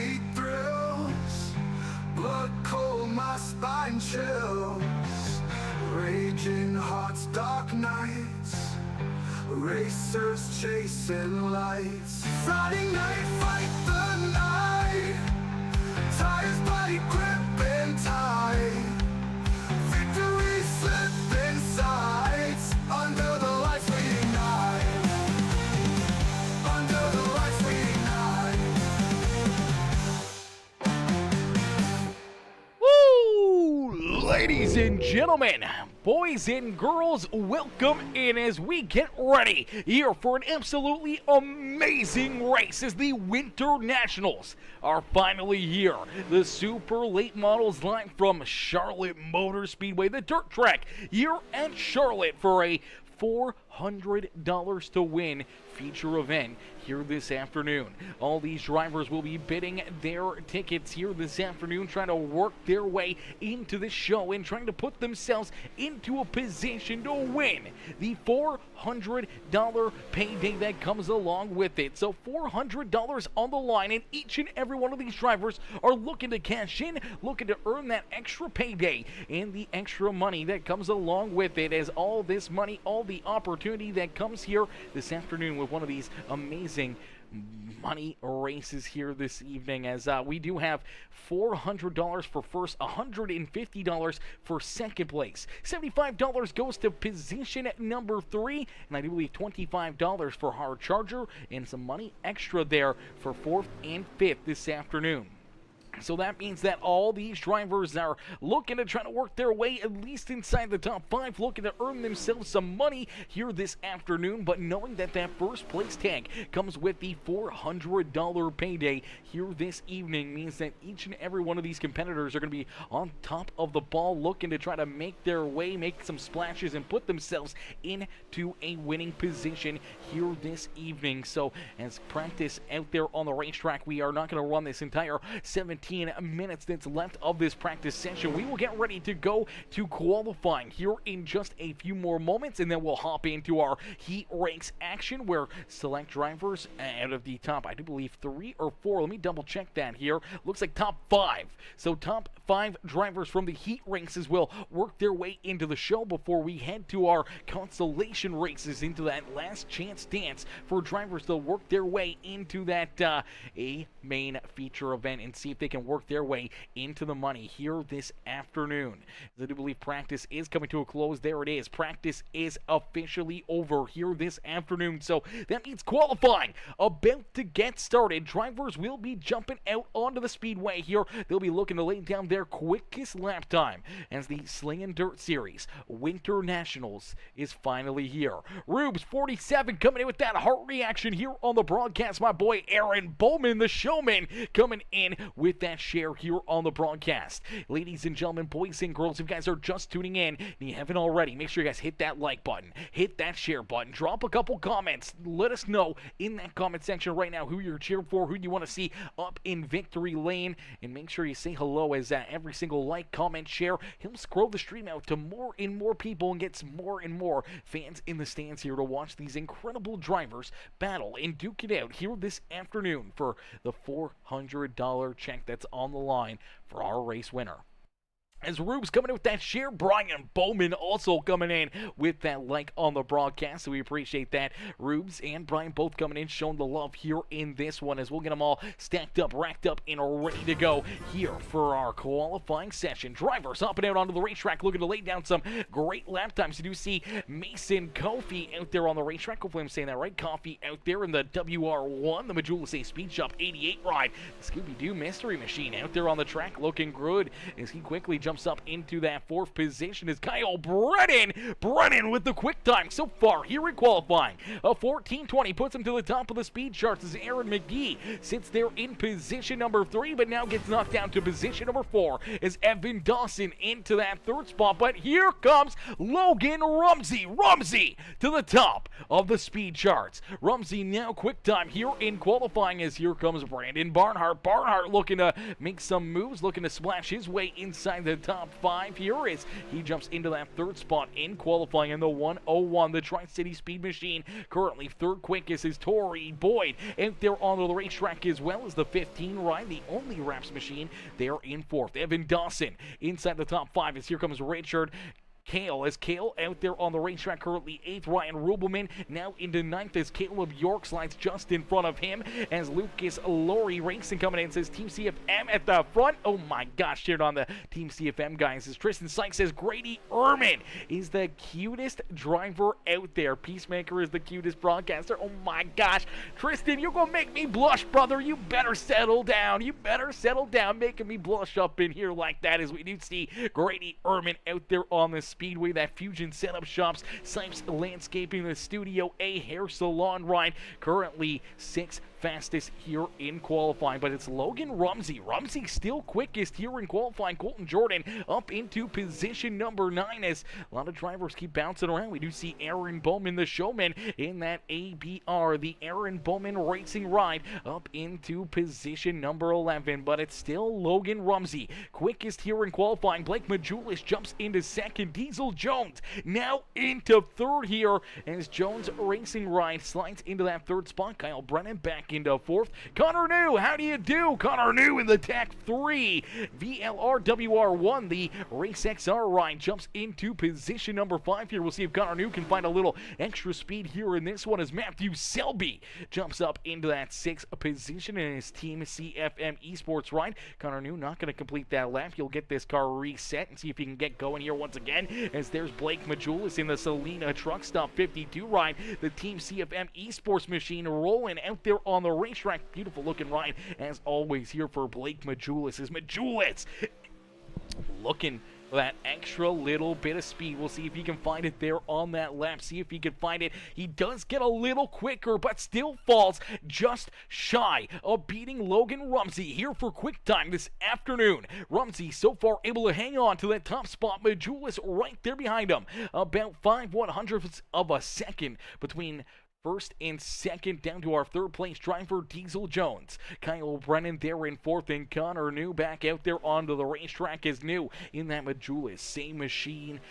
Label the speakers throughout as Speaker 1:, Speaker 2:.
Speaker 1: heartbeat thrills, blood cold, my spine chills. Raging hearts, dark nights, racers chasing lights. Friday night, fight the night, tires, body, grip and tight. Victory slip in sights, under the lights we ignite. Under the lights we ignite.
Speaker 2: Woo! Ladies and gentlemen, boys and girls, welcome in as we get ready here for an absolutely amazing race as the Winter Nationals are finally here. The super late models line from Charlotte Motor Speedway, the dirt track here at Charlotte, for a $400 to win feature event here this afternoon. All these drivers will be bidding their tickets here this afternoon, trying to work their way into the show and trying to put themselves into a position to win the $400 payday that comes along with it. So $400 on the line, and each and every one of these drivers are looking to cash in, looking to earn that extra payday and the extra money that comes along with it, as all this money, all the opportunity that comes here this afternoon with one of these amazing money races here this evening, as we do have $400 for first, $150 for second place, $75 goes to position at number 3, and I do believe $25 for hard charger, and some money extra there for 4th and 5th this afternoon. So that means that all these drivers are looking to try to work their way at least inside the top 5, looking to earn themselves some money here this afternoon, but knowing that that first place tag comes with the $400 payday here this evening means that each and every one of these competitors are going to be on top of the ball, looking to try to make their way, make some splashes, and put themselves into a winning position here this evening. So as practice out there on the racetrack, we are not going to run this entire 17 minutes that's left of this practice session. We will get ready to go to qualifying here in just a few more moments, and then we'll hop into our heat race action where select drivers out of the top, I do believe 3 or 4, let me double check that here, looks like top 5. So top 5 drivers from the heat races will work their way into the show before we head to our consolation races, into that last chance dance for drivers to work their way into that a main feature event and see if they can work their way into the money here this afternoon. I do believe practice is coming to a close. There it is. Practice is officially over here this afternoon. So that means qualifying about to get started. Drivers will be jumping out onto the speedway here. They'll be looking to lay down their quickest lap time as the Slinging Dirt Series Winter Nationals is finally here. Rubes 47 coming in with that heart reaction here on the broadcast. My boy Aaron Bowman, the showman, coming in with that share here on the broadcast. Ladies and gentlemen, boys and girls, if you guys are just tuning in and you haven't already, make sure you guys hit that like button, hit that share button, drop a couple comments. Let us know in that comment section right now who you're cheering for, who you want to see up in victory lane, and make sure you say hello, as every single like, comment, share, he'll scroll the stream out to more and more people and gets more and more fans in the stands here to watch these incredible drivers battle and duke it out here this afternoon for the $400 check that's on the line for our race winner. As Rubes coming in with that share, Brian Bowman also coming in with that like on the broadcast, so we appreciate that. Rubes and Brian both coming in, showing the love here in this one, as we'll get them all stacked up, racked up, and ready to go here for our qualifying session. Drivers hopping out onto the racetrack, looking to lay down some great lap times. You do see Mason Coffey out there on the racetrack. Hopefully I'm saying that right. Coffey out there in the WR1, the Majula Speed Shop 88 ride. The Scooby-Doo Mystery Machine out there on the track, looking good as he quickly jumps up into that 4th position is Kyle Brennan with the quick time so far here in qualifying. A 14:20 puts him to the top of the speed charts as Aaron McGee sits there in position number 3, but now gets knocked down to position number 4 as Evan Dawson into that 3rd spot. But here comes Logan Rumsey to the top of the speed charts. Rumsey now quick time here in qualifying, as here comes Brandon Barnhart. Barnhart looking to make some moves, looking to splash his way inside the top 5 here as he jumps into that third spot in qualifying in the 101. The Tri-City Speed Machine currently third quickest is Tori Boyd out there on the racetrack, as well as the 15 ride, the only Raps machine there in fourth. Evan Dawson inside the top 5 as here comes Richard Kale out there on the racetrack currently 8th. Ryan Rubelman now into 9th as Caleb York slides just in front of him as Lucas Laurie Racing coming in says Team CFM at the front. Oh my gosh, cheered on the Team CFM guys as Tristan Sykes says Grady Ehrman is the cutest driver out there. Peacemaker is the cutest broadcaster. Oh my gosh, Tristan, you're gonna make me blush, brother. You better settle down. You better settle down, making me blush up in here like that as we do see Grady Ehrman out there on the Speedway, that Fusion Setup Shops, Sipes Landscaping, the Studio A Hair Salon ride, currently 6th fastest here in qualifying, but it's Logan Rumsey. Rumsey still quickest here in qualifying. Colton Jordan up into position number 9 as a lot of drivers keep bouncing around. We do see Aaron Bowman, the showman, in that ABR, the Aaron Bowman Racing ride, up into position number 11, but it's still Logan Rumsey quickest here in qualifying. Blake Majulis jumps into second. Diesel Jones now into third here as Jones Racing ride slides into that third spot. Kyle Brennan back into fourth. Connor New, how do you do? Connor New in the TAC 3. VLRWR1, the Race XR ride, jumps into position number 5 here. We'll see if Connor New can find a little extra speed here in this one as Matthew Selby jumps up into that 6th position in his Team CFM Esports ride. Connor New not going to complete that lap. He'll get this car reset and see if he can get going here once again as there's Blake Majulis in the Selena Truck Stop 52 ride. The Team CFM Esports machine rolling out there on the racetrack. Beautiful looking ride as always here for Blake Majulis. Is Majulis looking for that extra little bit of speed? We'll see if he can find it there on that lap. See if he can find it. He does get a little quicker, but still falls just shy of beating Logan Rumsey here for quick time this afternoon. Rumsey so far able to hang on to that top spot. Majulis right there behind him. About 5/100ths of a second between first and second, down to our third place driver, Diesel Jones. Kyle Brennan there in fourth, and Connor New back out there onto the racetrack as New in that Majulis. Same machine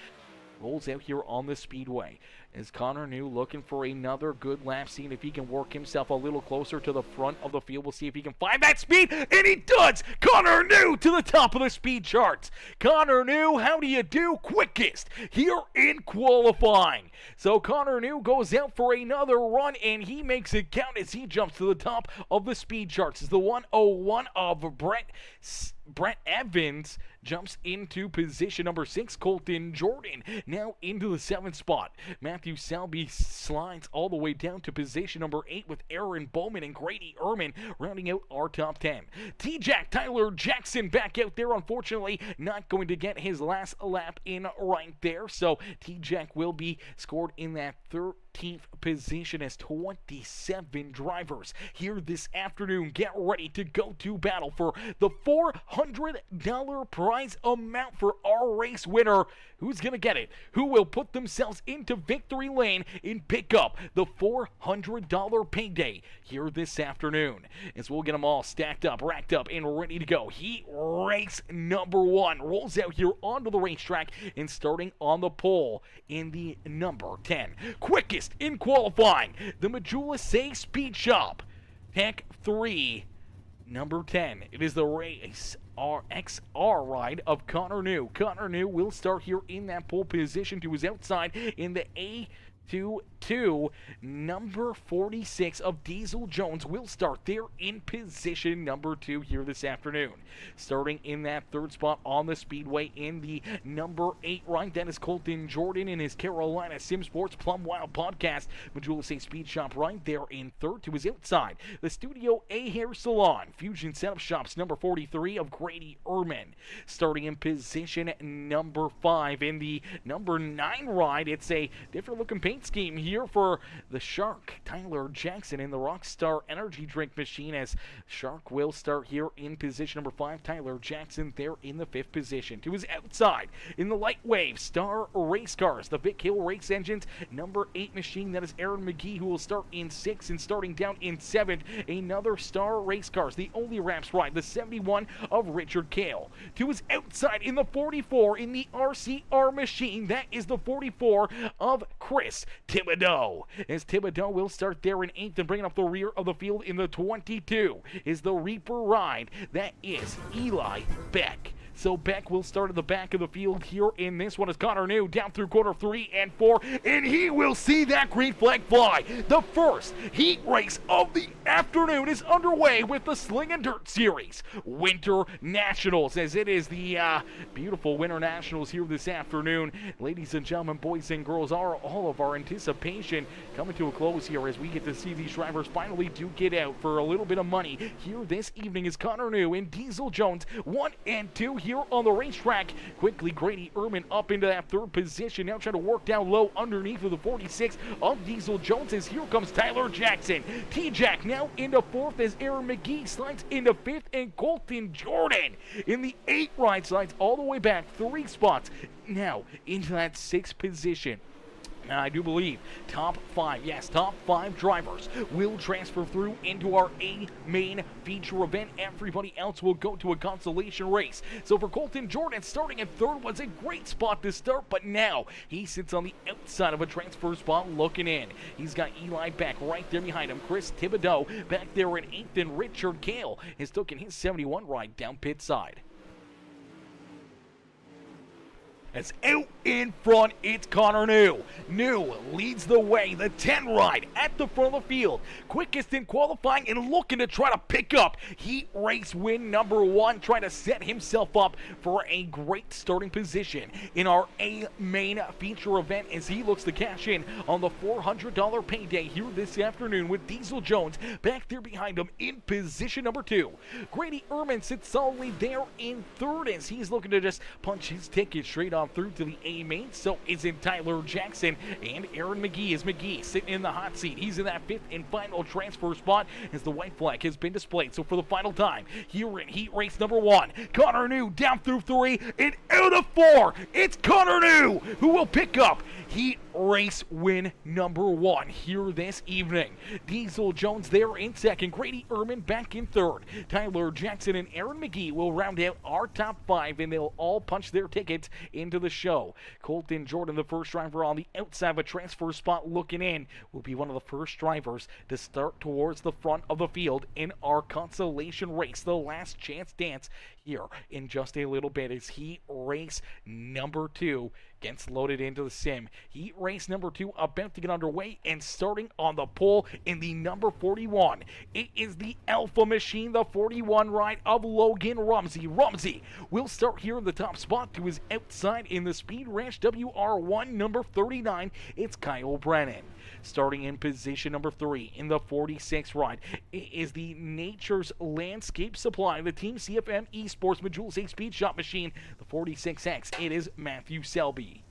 Speaker 2: rolls out here on the Speedway. Is Connor New looking for another good lap, seeing if he can work himself a little closer to the front of the field. We'll see if he can find that speed, and he does! Connor New to the top of the speed charts. Connor New, how do you do? Quickest here in qualifying. So Connor New goes out for another run, and he makes it count as he jumps to the top of the speed charts. It's the 101 of Brett Evans jumps into position number 6. Colton Jordan now into the 7th spot. Matthew Selby slides all the way down to position number 8 with Aaron Bowman and Grady Ehrman rounding out our top 10. T-Jack Tyler Jackson back out there, unfortunately not going to get his last lap in right there, so T-Jack will be scored in that 13th position as 27 drivers here this afternoon get ready to go to battle for the $400 prize amount for our race winner. Who's going to get it? Who will put themselves into victory lane and pick up the $400 payday here this afternoon? As we'll get them all stacked up, racked up, and ready to go. Heat race number 1 rolls out here onto the racetrack and starting on the pole in the number 10. Quickest in qualifying, the Majulis Say Speed Shop. TAC 3, number 10. It is the Race XR ride of Connor New. Connor New will start here in that pole position to his outside in the A22. Number 46 of Diesel Jones will start there in position number 2 here this afternoon. Starting in that third spot on the Speedway in the number 8 ride, that is Colton Jordan in his Carolina Sim Sports Plum Wild podcast. Majulis Say Speed Shop right there in third to his outside. The Studio A Hair Salon, Fusion Setup Shops, number 43 of Grady Ehrman. Starting in position number 5 in the number 9 ride, it's a different looking paint paint scheme here for the Shark, Tyler Jackson, in the Rockstar Energy Drink machine, as Shark will start here in position number 5. Tyler Jackson there in the 5th position. To his outside, in the light wave, Star Race Cars, the Vic Hill Race Engines, number 8 machine. That is Aaron McGee, who will start in 6th, and starting down in 7th, another Star Race Cars, the only Raps ride, the 71 of Richard Kale. To his outside, in the 44, in the RCR machine, that is the 44 of Chris Thibodeau, as Thibodeau will start there in 8th, and bringing up the rear of the field in the 22 is the Reaper ride. That is Eli Beck. So Beck will start at the back of the field here in this one as Connor New down through quarter 3 and 4, and he will see that green flag fly. The first heat race of the afternoon is underway with the Slinging Dirt Series Winter Nationals, as it is the beautiful Winter Nationals here this afternoon. Ladies and gentlemen, boys and girls, all of our anticipation coming to a close here as we get to see these drivers finally duke it out for a little bit of money here this evening as Connor New and Diesel Jones 1 and 2 here on the racetrack. Quickly, Grady Ehrman up into that 3rd position, now trying to work down low underneath of the 46 of Diesel Jones, as here comes Tyler Jackson. T-Jack now into 4th as Aaron McGee slides into 5th, and Colton Jordan in the 8 ride slides all the way back 3 spots now into that 6th position. Now, I do believe top 5 drivers will transfer through into our A main feature event. Everybody else will go to a consolation race. So for Colton Jordan, starting in 3rd was a great spot to start, but now he sits on the outside of a transfer spot looking in. He's got Eli Beck right there behind him. Chris Thibodeau back there in 8th, and Richard Kale has taken his 71 ride down pit side. As out in front, it's Connor New. New leads the way, the 10 ride at the front of the field. Quickest in qualifying and looking to try to pick up heat race win number 1, trying to set himself up for a great starting position in our A main feature event as he looks to cash in on the $400 payday here this afternoon with Diesel Jones back there behind him in position number 2. Grady Ehrman sits solidly there in 3rd as he's looking to just punch his ticket straight off through to the A main. So is in Tyler Jackson, and Aaron McGee is sitting in the hot seat. He's in that 5th and final transfer spot as the white flag has been displayed. So for the final time here in heat race number 1, Connor New down through 3 and out of 4. It's Connor New who will pick up heat race win number 1 here this evening. Diesel Jones there in 2nd, Grady Ehrman back in 3rd. Tyler Jackson and Aaron McGee will round out our top 5, and they'll all punch their tickets into the show. Colton Jordan, the first driver on the outside of a transfer spot looking in, will be one of the first drivers to start towards the front of the field in our consolation race, the last chance dance here in just a little bit as heat race number 2 gets loaded into the sim. Heat race number 2 about to get underway, and starting on the pole in the number 41, it is the Alpha Machine, the 41 ride of Logan Rumsey. Rumsey will start here in the top spot. To his outside in the Speed Ranch WR1 number 39, it's Kyle Brennan. Starting in position number 3 in the 46 ride, it is the Nature's Landscape Supply, the Team CFM Esports Majula 6 Speed Shot Machine, the 46X. It is Matthew Selby.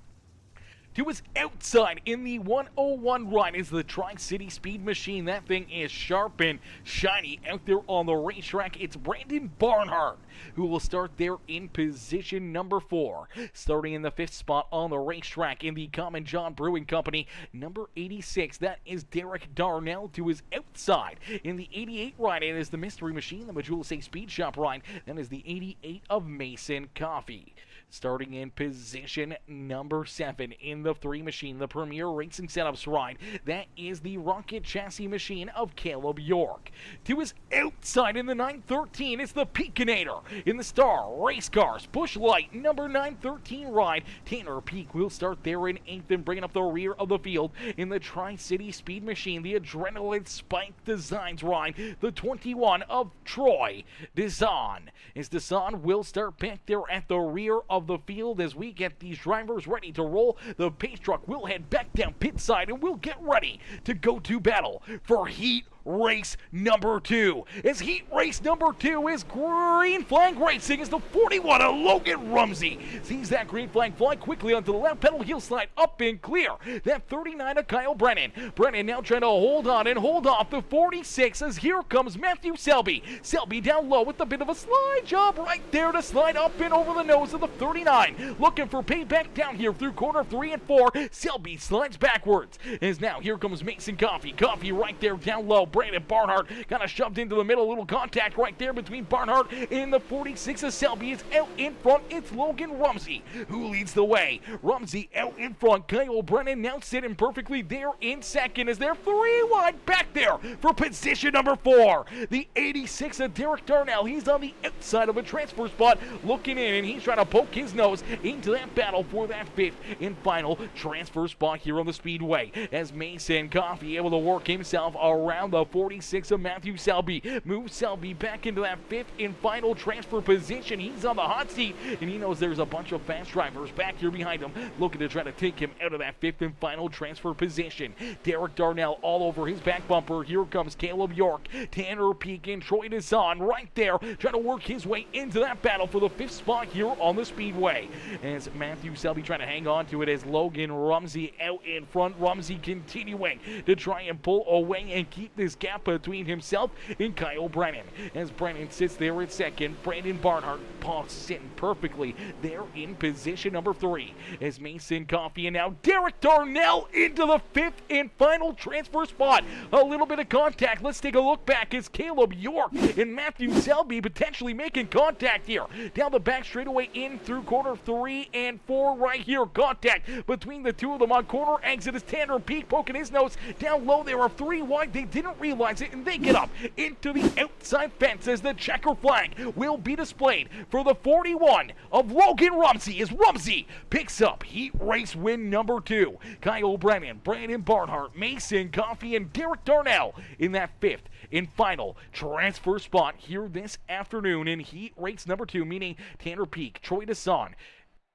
Speaker 2: To his outside in the 101 ride is the Tri-City Speed Machine. That thing is sharp and shiny out there on the racetrack. It's Brandon Barnhart who will start there in position number 4. Starting in the 5th spot on the racetrack in the Common John Brewing Company, number 86. That is Derek Darnell. To his outside in the 88 ride, it is the Mystery Machine, the Majula 6 Speed Shop ride. That is the 88 of Mason Coffee. Starting in position number 7 in the 3 machine, the Premier Racing Setups ride, that is the Rocket Chassis Machine of Caleb York. To his outside in the 913, it's the Peakinator in the Star Race Cars Busch Light number 913 ride. Tanner Peak will start there in 8th and bringing up the rear of the field in the Tri-City Speed Machine, the Adrenaline Spike Designs ride, the 21 of Troy Desan. As Desan will start back there at the rear of the field as we get these drivers ready to roll. The pace truck will head back down pit side, and we'll get ready to go to battle for heat race number 2. As heat race number 2 is green flag racing as the 41 of Logan Rumsey sees that green flag fly quickly onto the left pedal heel slide up and clear. That 39 of Kyle Brennan. Brennan now trying to hold on and hold off the 46 as here comes Matthew Selby. Selby down low with a bit of a slide job right there to slide up and over the nose of the 39. Looking for payback down here through corner 3 and 4. Selby slides backwards. As now here comes Mason Coffey. Coffey right there down low. Brandon Barnhart kind of shoved into the middle. A little contact right there between Barnhart and the 46 of Selby. Is out in front. It's Logan Rumsey who leads the way. Rumsey out in front. Kyle Brennan now sitting perfectly there in second as they're 3 wide back there for position number 4. The 86 of Derek Darnell. He's on the outside of a transfer spot looking in, and he's trying to poke his nose into that battle for that 5th and final transfer spot here on the speedway as Mason Coffey able to work himself around the 46 of Matthew Selby. Moves Selby back into that 5th and final transfer position. He's on the hot seat, and he knows there's a bunch of fast drivers back here behind him looking to try to take him out of that 5th and final transfer position. Derek Darnell all over his back bumper. Here comes Caleb York, Tanner Peak, and Troy Desan right there trying to work his way into that battle for the 5th spot here on the speedway. As Matthew Selby trying to hang on to it as Logan Rumsey out in front. Rumsey continuing to try and pull away and keep this gap between himself and Kyle Brennan. As Brennan sits there at second, Brandon Barnhart sitting perfectly there in position number 3 as Mason Coffey and now Derek Darnell into the 5th and final transfer spot. A little bit of contact. Let's take a look back as Caleb York and Matthew Selby potentially making contact here. Down the back straightaway in through corner 3 and 4 right here. Contact between the two of them on corner exit is Tanner Peak poking his nose down low. There are 3 wide. They didn't realize it and they get up into the outside fence as the checker flag will be displayed for the 41 of Logan Rumsey as Rumsey picks up heat race win number 2. Kyle Brennan, Brandon Barnhart, Mason Coffey, and Derek Darnell in that 5th and final transfer spot here this afternoon in heat race number 2, meaning Tanner Peak, Troy Desan,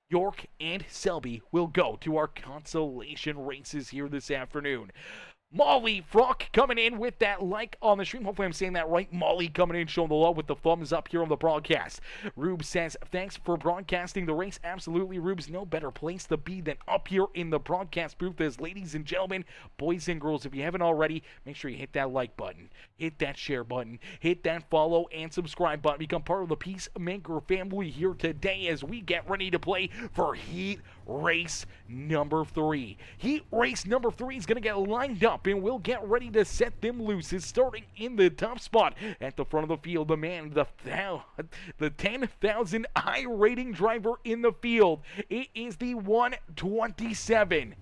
Speaker 2: York, and Selby will go to our consolation races here this afternoon. Molly Frock coming in with that like on the stream. Hopefully I'm saying that right. Molly coming in showing the love with the thumbs up here on the broadcast. Rube says, thanks for broadcasting the race. Absolutely, Rube's no better place to be than up here in the broadcast booth. As ladies and gentlemen, boys and girls, if you haven't already, make sure you hit that like button, hit that share button, hit that follow and subscribe button. Become part of the Peacemaker family here today as we get ready to play for heat race number 3. Heat race number 3 is going to get lined up and we'll get ready to set them loose. It's starting in the top spot at the front of the field. The man, the 10,000 I-rating driver in the field. It is the 127.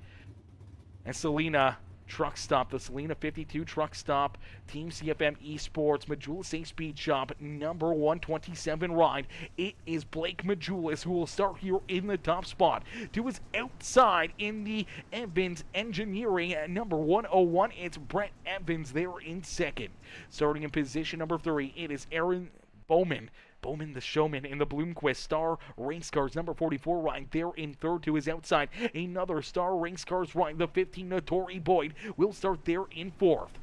Speaker 2: And Selena Truck Stop, the Selena 52 Truck Stop, Team CFM Esports, Majulis A Speed Shop, number 127 ride. It is Blake Majulis who will start here in the top spot. To his outside in the Evans Engineering, number 101, it's Brett Evans there in second. Starting in position number 3, it is Aaron Bowman. Bowman the Showman in the Bloomquist Star Race Cars number 44 ride there in third. To his outside. Another Star Race Cars ride, the 15 Notori Boyd, will start there in fourth.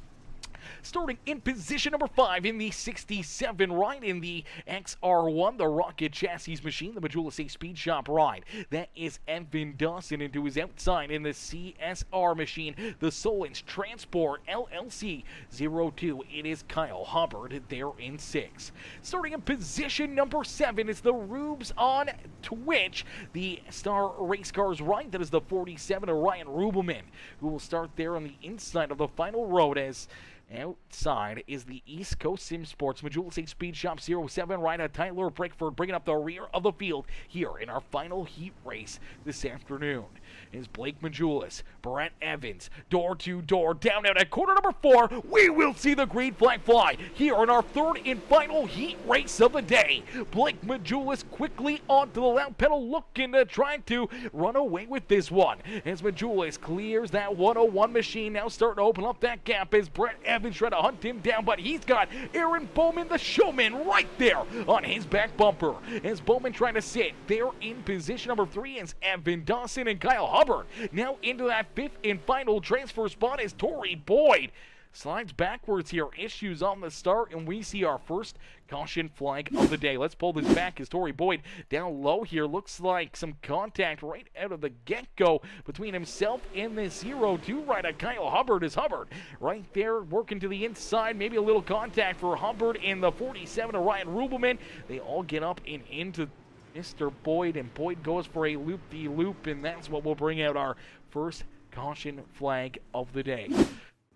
Speaker 2: Starting in position number 5 in the 67 ride in the XR1, the Rocket Chassis Machine, the Majulis A Speed Shop ride. That is Evan Dawson into his outside in the CSR Machine, the Solens Transport LLC 02. It is Kyle Hubbard there in 6. Starting in position number 7 is the Rubes on Twitch, the Star Race Cars ride. That is the 47 of Ryan Rubelman, who will start there on the inside of the final road as outside is the East Coast Sim Sports Majulis A Speed Shop 07 rider Tyler Brickford bringing up the rear of the field here in our final heat race this afternoon. Is Blake Majulis, Brett Evans, door to door, down out at corner number 4. We will see the green flag fly here in our third and final heat race of the day. Blake Majulis quickly onto the left pedal, looking to try to run away with this one. As Majulis clears that 101 machine, now starting to open up that gap as Brett Evans trying to hunt him down, but he's got Aaron Bowman, the Showman, right there on his back bumper. As Bowman trying to sit there in position number 3 is Evan Dawson and Kyle Hubbard. Now into that 5th and final transfer spot is Tori Boyd. slides backwards here. Issues on the start, and we see our first caution flag of the day. Let's pull this back as Tory Boyd down low here. Looks like some contact right out of the get-go between himself and the 0-2 rider, Kyle Hubbard. Is Hubbard right there working to the inside. Maybe a little contact for Hubbard and the 47 of Ryan Rubelman. They all get up and into Mr. Boyd, and Boyd goes for a loop-de-loop, and that's what will bring out our first caution flag of the day.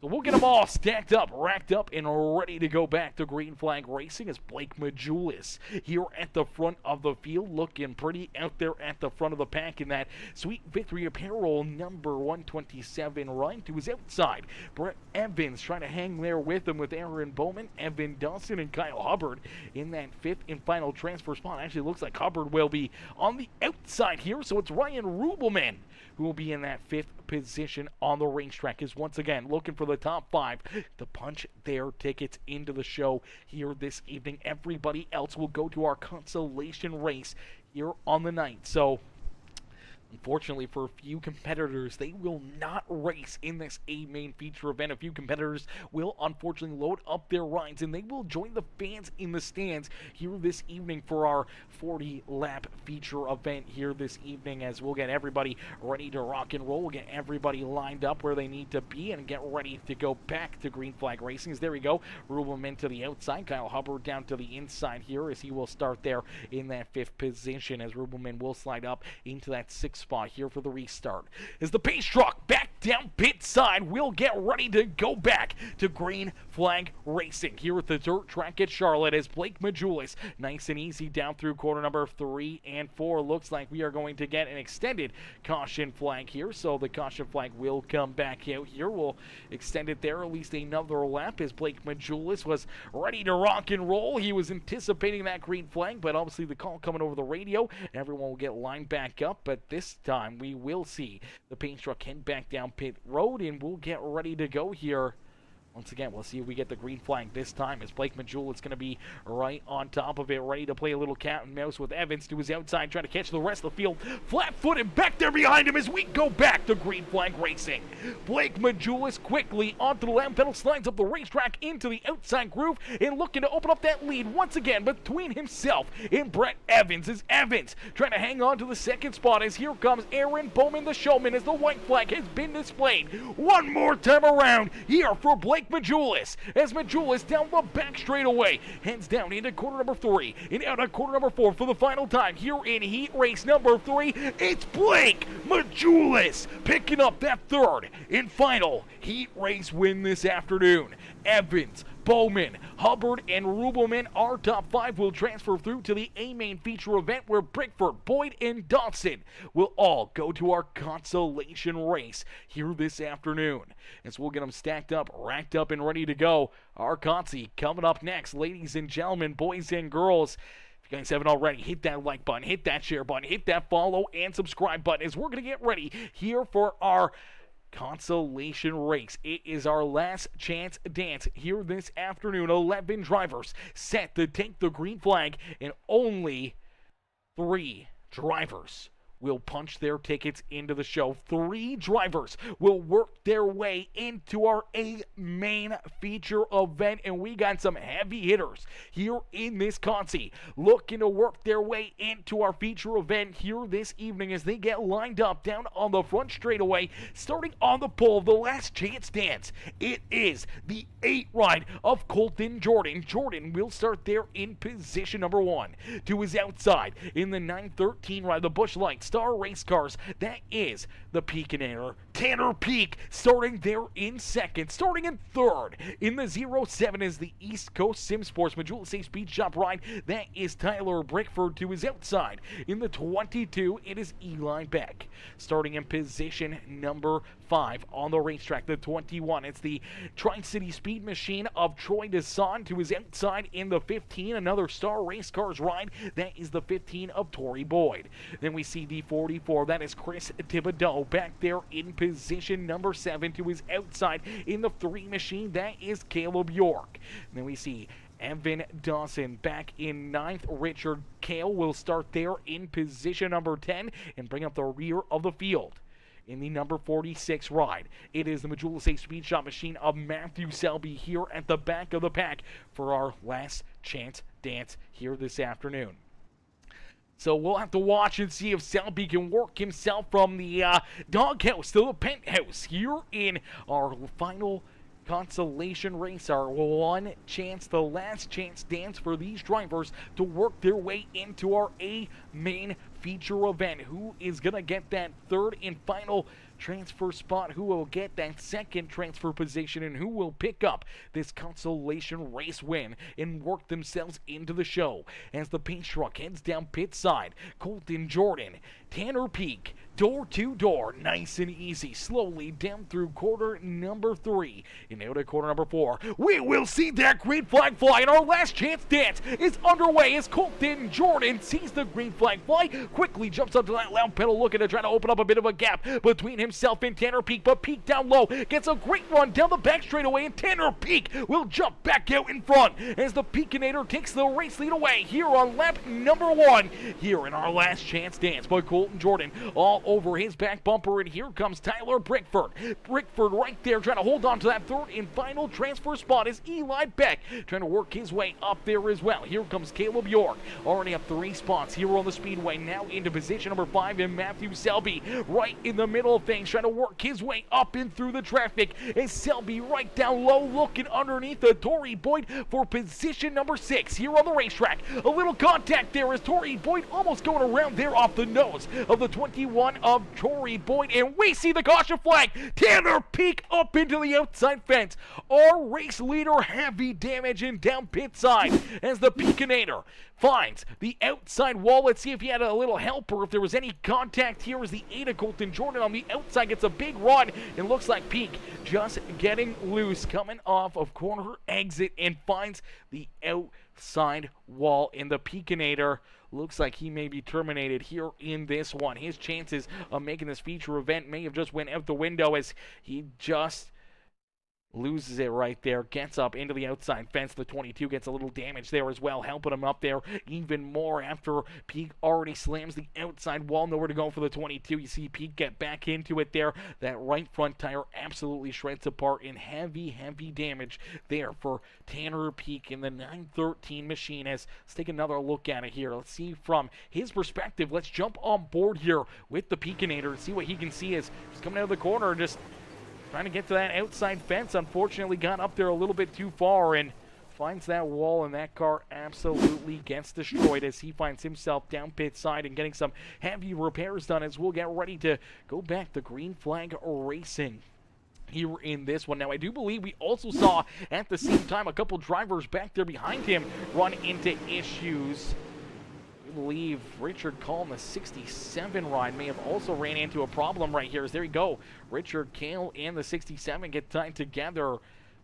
Speaker 2: So we'll get them all stacked up, racked up, and ready to go back to green flag racing as Blake Majulis here at the front of the field, looking pretty out there at the front of the pack in that Sweet Victory Apparel number 127 run to his outside. Brett Evans trying to hang there with him with Aaron Bowman, Evan Dawson, and Kyle Hubbard in that fifth and final transfer spot. Actually looks like Hubbard will be on the outside here, so it's Ryan Rubelman who will be in that fifth position on the racetrack, is once again looking for the top 5 to punch their tickets into the show here this evening. Everybody else will go to our consolation race here on the night. So unfortunately for a few competitors, they will not race in this A-main feature event. A few competitors will unfortunately load up their rides, and they will join the fans in the stands here this evening for our 40-lap feature event here this evening, as we'll get everybody ready to rock and roll. We'll get everybody lined up where they need to be and get ready to go back to green flag racing. There we go. Rubelman to the outside, Kyle Hubbard down to the inside here as he will start there in that 5th position, as Rubelman will slide up into that 6th spot here for the restart. As the pace truck back down pit side, we'll get ready to go back to green flag racing here at the dirt track at Charlotte as Blake Majulis nice and easy down through corner number 3 and 4. Looks like we are going to get an extended caution flag here, so the caution flag will come back out here. We'll extend it there at least another lap as Blake Majulis was ready to rock and roll. He was anticipating that green flag, but obviously the call coming over the radio, everyone will get lined back up. But this time we will see the paint truck head back down pit road, and we'll get ready to go here. Once again, we'll see if we get the green flag this time as Blake Majulis going to be right on top of it, ready to play a little cat and mouse with Evans to his outside, trying to catch the rest of the field. Flat-footed back there behind him as we go back to green flag racing. Blake Majulis quickly onto the lap pedal, slides up the racetrack into the outside groove and looking to open up that lead once again between himself and Brett Evans, as Evans trying to hang on to the 2nd spot as here comes Aaron Bowman, the showman, as the white flag has been displayed one more time around here for Blake Majulis, as Majulis down the back straightaway heads down into corner number 3 and out of corner number 4 for the final time here in heat race number 3. It's Blake Majulis picking up that 3rd and final heat race win this afternoon. Evans, Bowman, Hubbard, and Rubelman, our top 5 will transfer through to the A-main feature event where Brickford, Boyd, and Dodson will all go to our consolation race here this afternoon. As we'll get them stacked up, racked up, and ready to go. Our consi coming up next, ladies and gentlemen, boys and girls. If you guys haven't already, hit that like button, hit that share button, hit that follow and subscribe button as we're going to get ready here for our consolation race. It is our last chance dance here this afternoon. 11 drivers set to take the green flag, and only 3 drivers will punch their tickets into the show. 3 drivers will work their way into our A-main feature event, and we got some heavy hitters here in this consi looking to work their way into our feature event here this evening as they get lined up down on the front straightaway, starting on the pole of the last chance dance. It is the 8 ride of Colton Jordan. Jordan will start there in position number 1. To his outside in the 913 ride, the Busch Light Star Race Cars, that is the Peakinator. Tanner Peak starting there in 2nd. Starting in 3rd in the 07 is the East Coast Sim Sports Majulis Speed Shop ride, that is Tyler Brickford. To his outside in the 22 it is Eli Beck. Starting in position number 5 on the racetrack, the 21, it's the Tri-City Speed Machine of Troy Desan. To his outside in the 15, another Star Race Cars ride, that is the 15 of Tory Boyd. Then we see the 44, that is Chris Thibodeau back there in position number 7. To his outside in the 3 machine, that is Caleb York. And then we see Evan Dawson back in 9th. Richard Kale will start there in position number 10 and bring up the rear of the field. in the number 46 ride. It is the Majula Safe Speed Shot machine of Matthew Selby here at the back of the pack for our last chance dance here this afternoon. So we'll have to watch and see if Selby can work himself from the doghouse to the penthouse here in our final consolation race, our one chance, the last chance dance for these drivers to work their way into our A main feature event. Who is going to get that third and final transfer spot, who will get that second transfer position, and who will pick up this consolation race win and work themselves into the show as the paint truck heads down pit side. Colton Jordan, Tanner Peak, door to door, nice and easy, slowly down through quarter number 3 and out at quarter number 4. We will see that green flag fly, and our last chance dance is underway as Colton Jordan sees the green flag fly, quickly jumps up to that loud pedal, looking to try to open up a bit of a gap between himself and Tanner Peak, but Peak down low gets a great run down the back straightaway, and Tanner Peak will jump back out in front as the Peakinator takes the race lead away here on lap number 1 here in our last chance dance by Colton Jordan all over his back bumper, and here comes Tyler Brickford. Brickford right there trying to hold on to that third and final transfer spot as Eli Beck trying to work his way up there as well. Here comes Caleb York, already up 3 spots here on the speedway, now into position number 5, and Matthew Selby right in the middle of things trying to work his way up and through the traffic as Selby right down low looking underneath the Tory Boyd for position number 6 here on the racetrack. A little contact there as Tory Boyd almost going around there off the nose of the 21 of Tory Boyd, and we see the caution flag. Tanner Peak up into the outside fence. Our race leader heavy damage and down pit side as the Peakinator finds the outside wall. Let's see if he had a little help or if there was any contact here as the 8 of Colton Jordan on the outside gets a big run. It looks like Peak just getting loose coming off of corner exit and finds the outside wall, and the Peakinator looks like he may be terminated here in this one. His chances of making this feature event may have just went out the window as he just loses it right there, gets up into the outside fence. The 22 gets a little damage there as well, helping him up there even more after Peak already slams the outside wall. Nowhere to go for the 22. You see Peak get back into it there. That right front tire absolutely shreds apart, and heavy damage there for Tanner Peak in the 913 machine. Let's take another look at it here. Let's see from his perspective. Let's jump on board here with the Peakinator and see what he can see as he's coming out of the corner and just trying to get to that outside fence. Unfortunately got up there a little bit too far and finds that wall, and that car absolutely gets destroyed as he finds himself down pit side and getting some heavy repairs done as we'll get ready to go back to green flag racing here in this one. Now, I do believe we also saw at the same time a couple drivers back there behind him run into issues. I believe Richard Call in the 67 ride may have also ran into a problem right here. As there you go, Richard Cale and the 67 get tied together.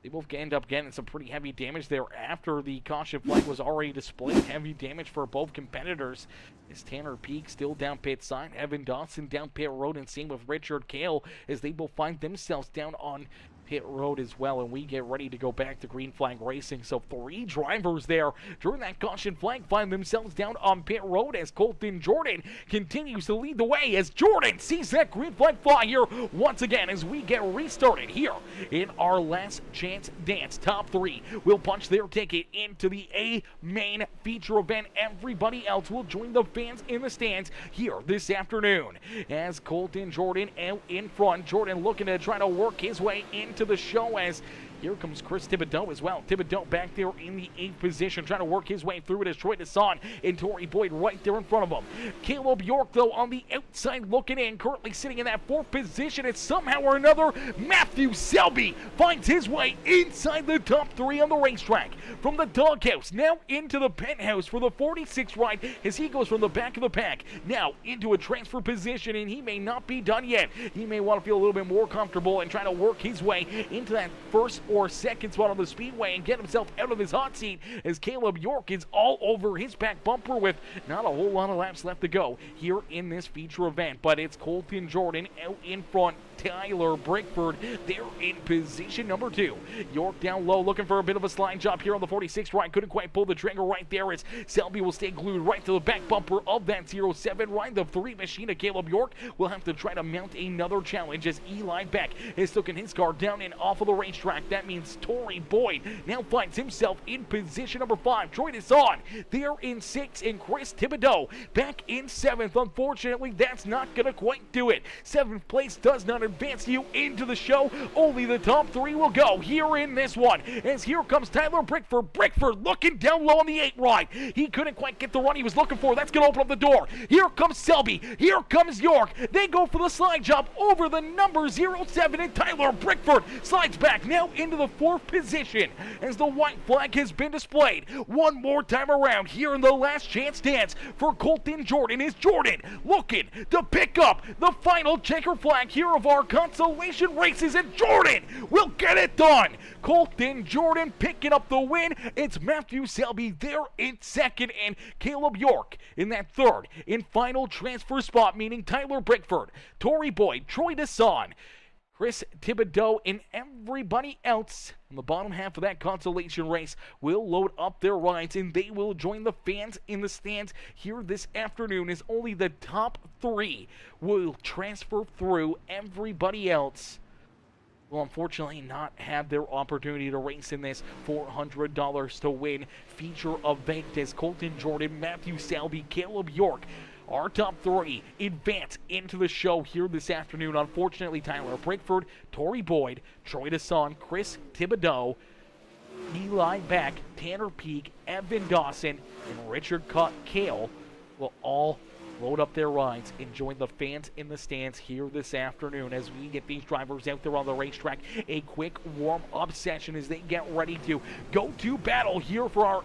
Speaker 2: They both end up getting some pretty heavy damage there after the caution flag was already displayed. Heavy damage for both competitors. Is Tanner Peak still down pit side? Evan Dawson down pit road, and same with Richard Cale as they both find themselves down on pit road as well, and we get ready to go back to green flag racing. So 3 drivers there during that caution flag find themselves down on pit road as Colton Jordan continues to lead the way as Jordan sees that green flag fly here once again as we get restarted here in our last chance dance. Top 3 will punch their ticket into the A main feature event. Everybody else will join the fans in the stands here this afternoon as Colton Jordan out in front. Jordan looking to try to work his way into the show as here comes Chris Thibodeau as well. Thibodeau back there in the 8th position, trying to work his way through it as Troy Desson and Tory Boyd right there in front of him. Caleb York, though, on the outside looking in, currently sitting in that 4th position, and somehow or another, Matthew Selby finds his way inside the top 3 on the racetrack. From the doghouse, now into the penthouse for the 46 ride as he goes from the back of the pack, now into a transfer position, and he may not be done yet. He may want to feel a little bit more comfortable and try to work his way into that first or second spot on the speedway and get himself out of his hot seat as Caleb York is all over his back bumper with not a whole lot of laps left to go here in this feature event. But it's Colton Jordan out in front. Tyler Brickford there in position number 2. York down low looking for a bit of a slide job here on the 46 right. Couldn't quite pull the trigger right there as Selby will stay glued right to the back bumper of that 07 right. The 3 machine of Caleb York will have to try to mount another challenge as Eli Beck is taking his car down and off of the racetrack. That means Torrey Boyd now finds himself in position number 5. Troy Desson there in 6 and Chris Thibodeau back in 7th. Unfortunately, that's not going to quite do it. 7th place does not advance you into the show. Only the top 3 will go here in this one. As here comes Tyler Brickford. Brickford looking down low on the 8 right. He couldn't quite get the run he was looking for. That's going to open up the door. Here comes Selby. Here comes York. They go for the slide job over the number 07, and Tyler Brickford slides back now into the 4th position as the white flag has been displayed one more time around here in the last chance dance for Colton Jordan. Is Jordan looking to pick up the final checker flag here of our consolation races, and Jordan will get it done. Colton Jordan picking up the win. It's Matthew Selby there in 2nd and Caleb York in that 3rd in final transfer spot, meaning Tyler Brickford, Torrey Boyd, Troy Desson, Chris Thibodeau, and everybody else on the bottom half of that consolation race will load up their rides, and they will join the fans in the stands here this afternoon as only the top 3 will transfer through. Everybody else will unfortunately not have their opportunity to race in this $400 to win feature event as Colton Jordan, Matthew Selby, Caleb York, our top 3 advance into the show here this afternoon. Unfortunately, Tyler Brickford, Torrey Boyd, Troy Desson, Chris Thibodeau, Eli Beck, Tanner Peak, Evan Dawson, and Richard Kale will all load up their rides and join the fans in the stands here this afternoon as we get these drivers out there on the racetrack. A quick warm-up session as they get ready to go to battle here for our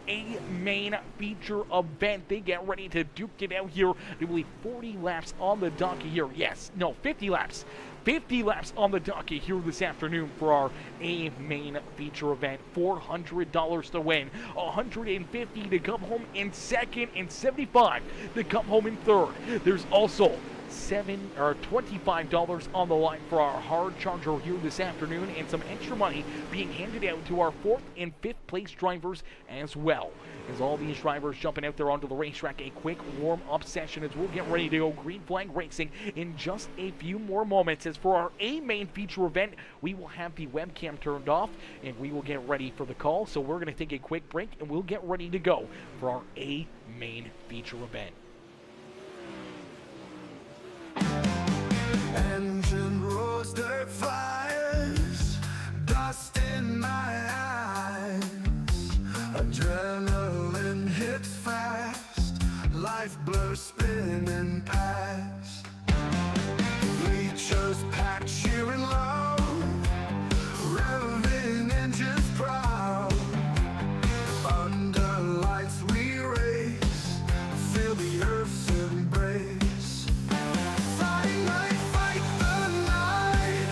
Speaker 2: main feature event. They get ready to duke it out here. I believe 40 laps on the donkey here. 50 laps. 50 laps on the docket here this afternoon for our main feature event. $400 to win, $150 to come home in 2nd, and $75 to come home in 3rd. There's also $25 on the line for our hard charger here this afternoon, and some extra money being handed out to our 4th and 5th place drivers as well. As all these drivers jumping out there onto the racetrack, a quick warm-up session as we'll get ready to go green flag racing in just a few more moments. As for our main feature event, we will have the webcam turned off and we will get ready for the call. So we're going to take a quick break and we'll get ready to go for our main feature event.
Speaker 1: Engine roars, dirt fires, dust in my eyes. Adrenaline hits fast, life blurs spinning past. Bleachers packed, cheering loud, revving engines proud. Under lights we race, feel the earth's embrace. Friday night, fight the night,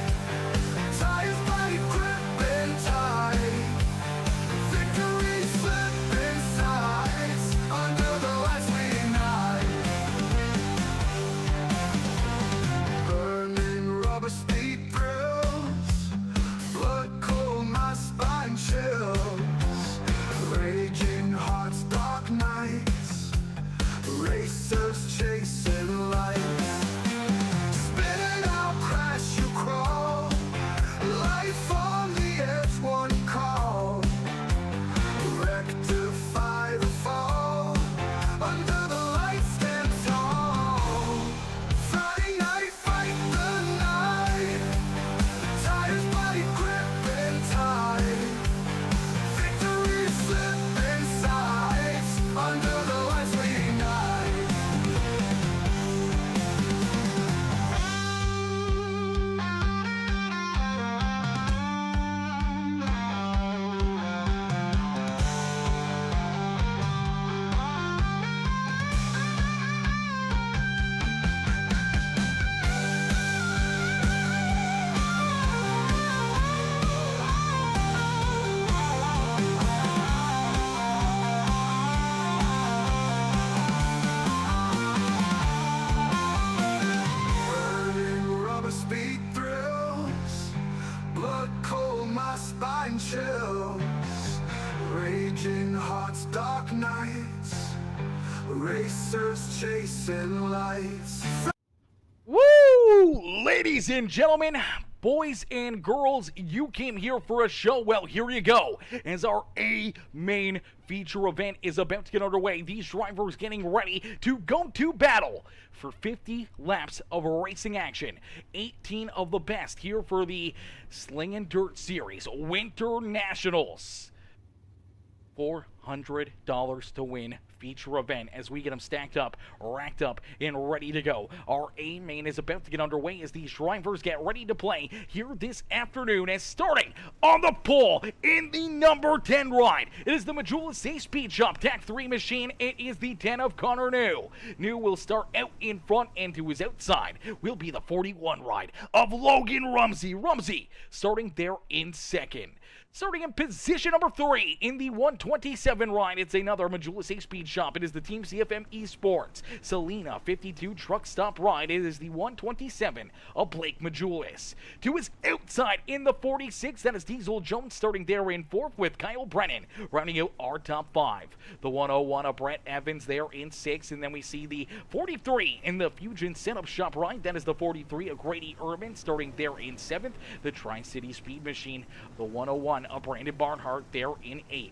Speaker 1: tires body gripping tight. Victory slipping sights, under the lights we ignite. Burning rubber speed thrills, blood cold, my spine chills. Raging hearts, dark nights, racers chasing lights. Spinning out, crash, you crawl, life on the edge, one call. Rectify the fall, under the lights stand tall. Friday night, fight the night, tires body gripping tight. Victory slipping sights, under the lights we ignite. chasing lights.
Speaker 2: Woo! Ladies and gentlemen, boys and girls, you came here for a show. Well, here you go. As our main feature event is about to get underway, these drivers getting ready to go to battle for 50 laps of racing action. 18 of the best here for the Slinging Dirt Series Winter Nationals. $400 to win feature event as we get them stacked up, racked up, and ready to go. Our A main is about to get underway as these drivers get ready to play here this afternoon. As starting on the pole in the number 10 ride, it is the Majula Safe Speed Shop TAC 3 machine. It is the 10 of Connor New. New will start out in front, and to his outside will be the 41 ride of Logan Rumsey. Rumsey starting there in second. Starting in position number 3 in the 127 ride, it's another Majula Safe Speed Shop. It is the Team CFM Esports Selena 52 Truck Stop ride. It is the 127 of Blake Majulis. To his outside in the 46, that is Diesel Jones starting there in 4th with Kyle Brennan rounding out our top 5. The 101 of Brett Evans there in 6th, and then we see the 43 in the Fusion Setup Shop ride. That is the 43 of Grady Urban starting there in 7th. The Tri-City Speed Machine, the 101 of Brandon Barnhart there in 8th.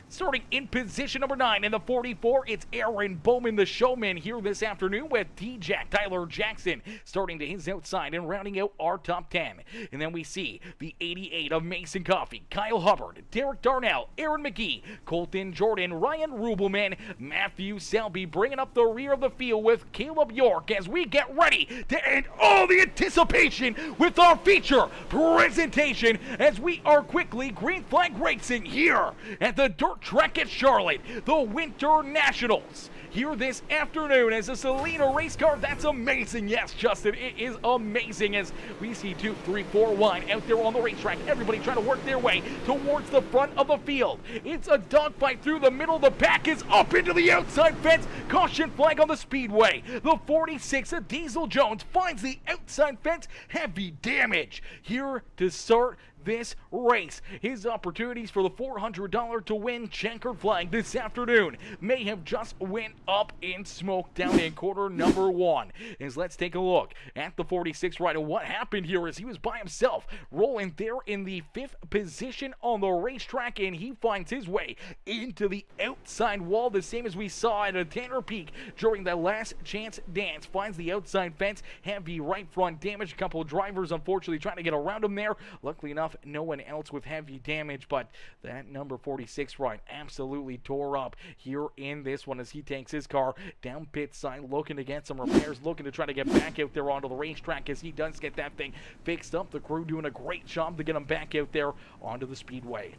Speaker 2: Starting in position number 9 in the 44, it's Aaron Bowman, the showman, here this afternoon with T-Jack Tyler Jackson starting to his outside and rounding out our top 10. And then we see the 88 of Mason Coffey, Kyle Hubbard, Derek Darnell, Aaron McGee, Colton Jordan, Ryan Rubelman, Matthew Selby bringing up the rear of the field with Caleb York as we get ready to end all the anticipation with our feature presentation as we are quickly green flag racing here at the dirt track at Charlotte, the Winter Nationals. Here this afternoon as a Selena race car. That's amazing. Yes, Justin, it is amazing as we see 2, 3, 4 wide out there on the racetrack. Everybody trying to work their way towards the front of the field. It's a dogfight through the middle. The pack is up into the outside fence. Caution flag on the speedway. The 46 of Diesel Jones finds the outside fence. Heavy damage here to start this race. His opportunities for the $400 to win checkered flag this afternoon may have just went up in smoke down in quarter number 1. As let's take a look at the 46 rider. What happened here is he was by himself rolling there in the 5th position on the racetrack, and he finds his way into the outside wall, the same as we saw at a Tanner Peak during the last chance dance. Finds the outside fence. Heavy right front damage. A couple of drivers unfortunately trying to get around him there. Luckily enough, no one else with heavy damage, but that number 46 ride absolutely tore up here in this one as he takes his car down pit side, looking to get some repairs, looking to try to get back out there onto the racetrack as he does get that thing fixed up. The crew doing a great job to get him back out there onto the speedway.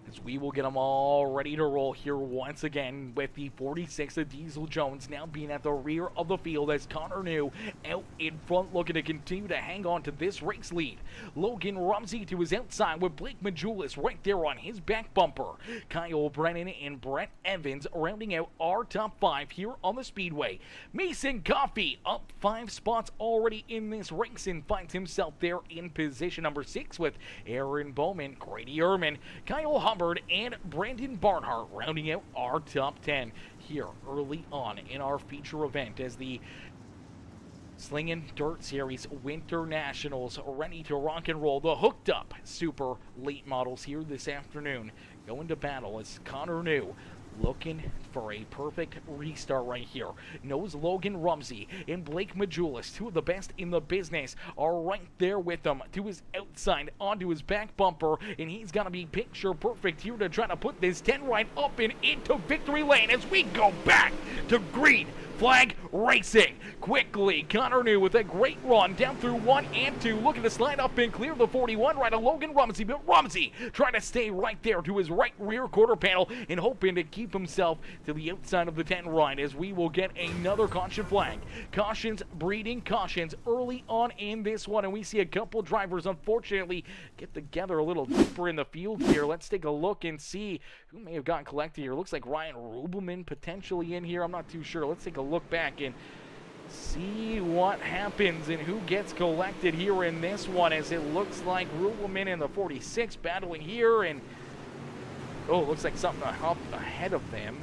Speaker 2: As we will get them all ready to roll here once again with the 46 of Diesel Jones now being at the rear of the field as Connor New out in front looking to continue to hang on to this race lead. Logan Rumsey to his outside with Blake Majulis right there on his back bumper. Kyle Brennan and Brett Evans rounding out our top 5 here on the speedway. Mason Coffey up 5 spots already in this race and finds himself there in position number 6 with Aaron Bowman, Grady Ehrman, Kyle Hubbard, and Brandon Barnhart rounding out our top 10 here early on in our feature event as the Slinging Dirt Series Winter Nationals ready to rock and roll. The hooked up super late models here this afternoon going to battle as Connor New looking for a perfect restart right here. Knows Logan Rumsey and Blake Majulis, 2 of the best in the business, are right there with him to his outside onto his back bumper, and he's gonna be picture perfect here to try to put this 10 right up and into victory lane as we go back to green flag racing. Quickly, Connor New with a great run down through 1 and 2, looking to slide up and clear the 41 right of Logan Rumsey, but Rumsey trying to stay right there to his right rear quarter panel and hoping to keep himself to the outside of the 10 right as we will get another caution flag. Cautions breeding cautions early on in this one, and we see a couple drivers unfortunately get together a little deeper in the field here. Let's take a look and see who may have gotten collected here. Looks like Ryan Rubelman potentially in here. I'm not too sure. Let's take a look back and see what happens and who gets collected here in this one, as it looks like Rubelman in the 46 battling here, and oh, looks like something up ahead of them.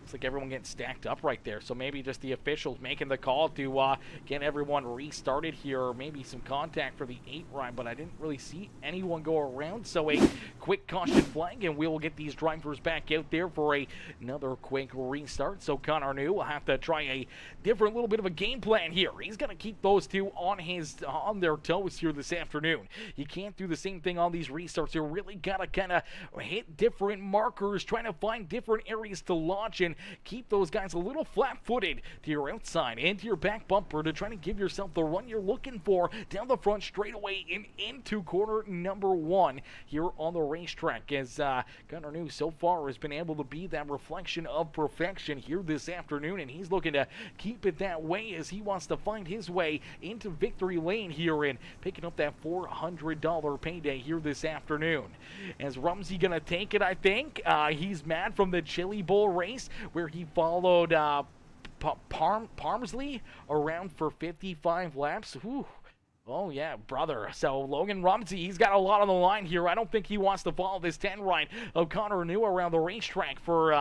Speaker 2: Looks like everyone getting stacked up right there. So maybe just the officials making the call to get everyone restarted here, or maybe some contact for the 8 ride, but I didn't really see anyone go around. So a quick caution flag, and we will get these drivers back out there for another quick restart. So Connor New will have to try a different little bit of a game plan here. He's going to keep those two on their toes here this afternoon. You can't do the same thing on these restarts. You really got to kind of hit different markers, trying to find different areas to launch and keep those guys a little flat-footed to your outside and to your back bumper to try to give yourself the run you're looking for down the front straightaway and into corner number 1 here on the racetrack, as Gunnar New so far has been able to be that reflection of perfection here this afternoon, and he's looking to keep it that way as he wants to find his way into victory lane here and picking up that $400 payday here this afternoon. As Rumsey gonna take it, I think. He's mad from the Chili Bowl race where he followed Parmsley around for 55 laps. Whew. Oh, yeah, brother. So Logan Rumsey, he's got a lot on the line here. I don't think he wants to follow this 10 ride of Connor New around the racetrack for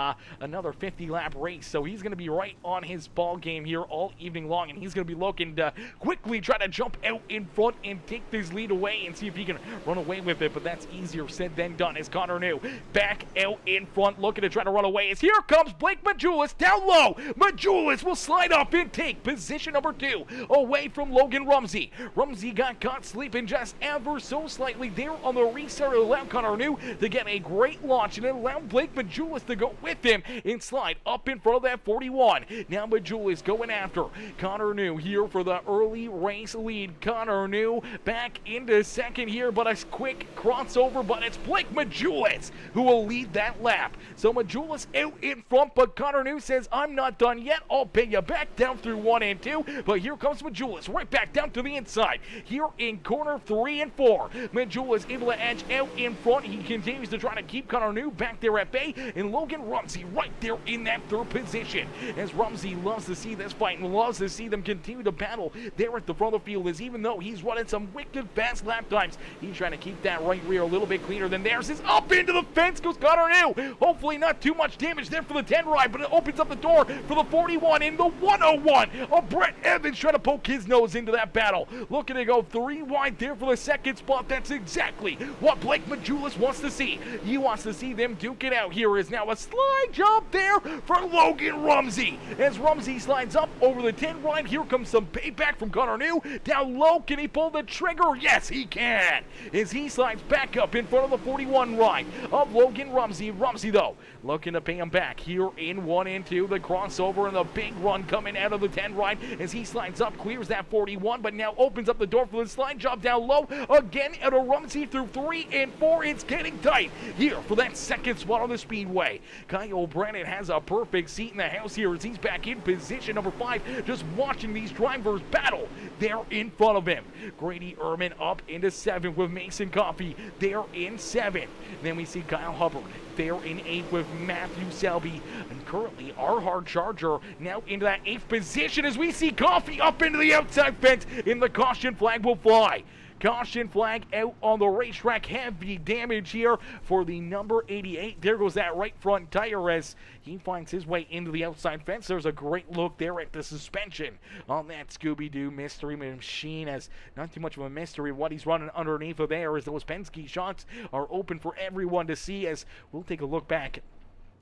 Speaker 2: another 50-lap race. So he's going to be right on his ball game here all evening long, and he's going to be looking to quickly try to jump out in front and take this lead away and see if he can run away with it. But that's easier said than done as Connor New back out in front, looking to try to run away. As here comes Blake Majulis down low. Majulis will slide up and take position number 2 away from Logan Rumsey. Rumsey got caught sleeping just ever so slightly there on the restart to allow Connor New to get a great launch and allow Blake Majulis to go with him and slide up in front of that 41. Now Majulis going after Connor New here for the early race lead. Connor New back into second here, but a quick crossover, but it's Blake Majulis who will lead that lap. So Majulis out in front, but Connor New says, I'm not done yet. I'll pay you back down through 1 and 2, but here comes Majulis right back down to the inside. Here in corner 3 and 4, Majulis able to edge out in front. He continues to try to keep Connor New back there at bay, and Logan Rumsey right there in that 3rd position. As Rumsey loves to see this fight and loves to see them continue to battle there at the front of the field, as even though he's running some wicked fast lap times, he's trying to keep that right rear a little bit cleaner than theirs. Is up into the fence goes Connor New. Hopefully not too much damage there for the 10 ride, but it opens up the door for the 41 in the 101. Brett Evans trying to poke his nose into that battle, looking to go 3 wide there for the 2nd spot. That's exactly what Blake Majulis wants to see. He wants to see them duke it out. Here is now a slide job there for Logan Rumsey. As Rumsey slides up over the 10 wide, here comes some payback from Connor New. Down low, can he pull the trigger? Yes, he can. As he slides back up in front of the 41 ride of Logan Rumsey. Rumsey, though, looking to pay him back here in 1 and 2. The crossover and the big run coming out of the 10 ride as he slides up, clears that 41, but now opens up the door for the slide job down low. Again at a Rumsey through 3 and 4. It's getting tight here for that 2nd spot on the speedway. Kyle Brennan has a perfect seat in the house here as he's back in position number 5, just watching these drivers battle there in front of him. Grady Ehrman up into 7 with Mason Coffey there in 7. Then we see Kyle Hubbard there in 8 with Matthew Selby, and currently our hard charger now into that 8th position as we see Coffey up into the outside fence, and the caution flag will fly. Caution flag out on the racetrack. Heavy damage here for the number 88. There goes that right front tire as he finds his way into the outside fence. There's a great look there at the suspension on that Scooby-Doo mystery machine, as not too much of a mystery what he's running underneath of there, as those Penske shots are open for everyone to see. As we'll take a look back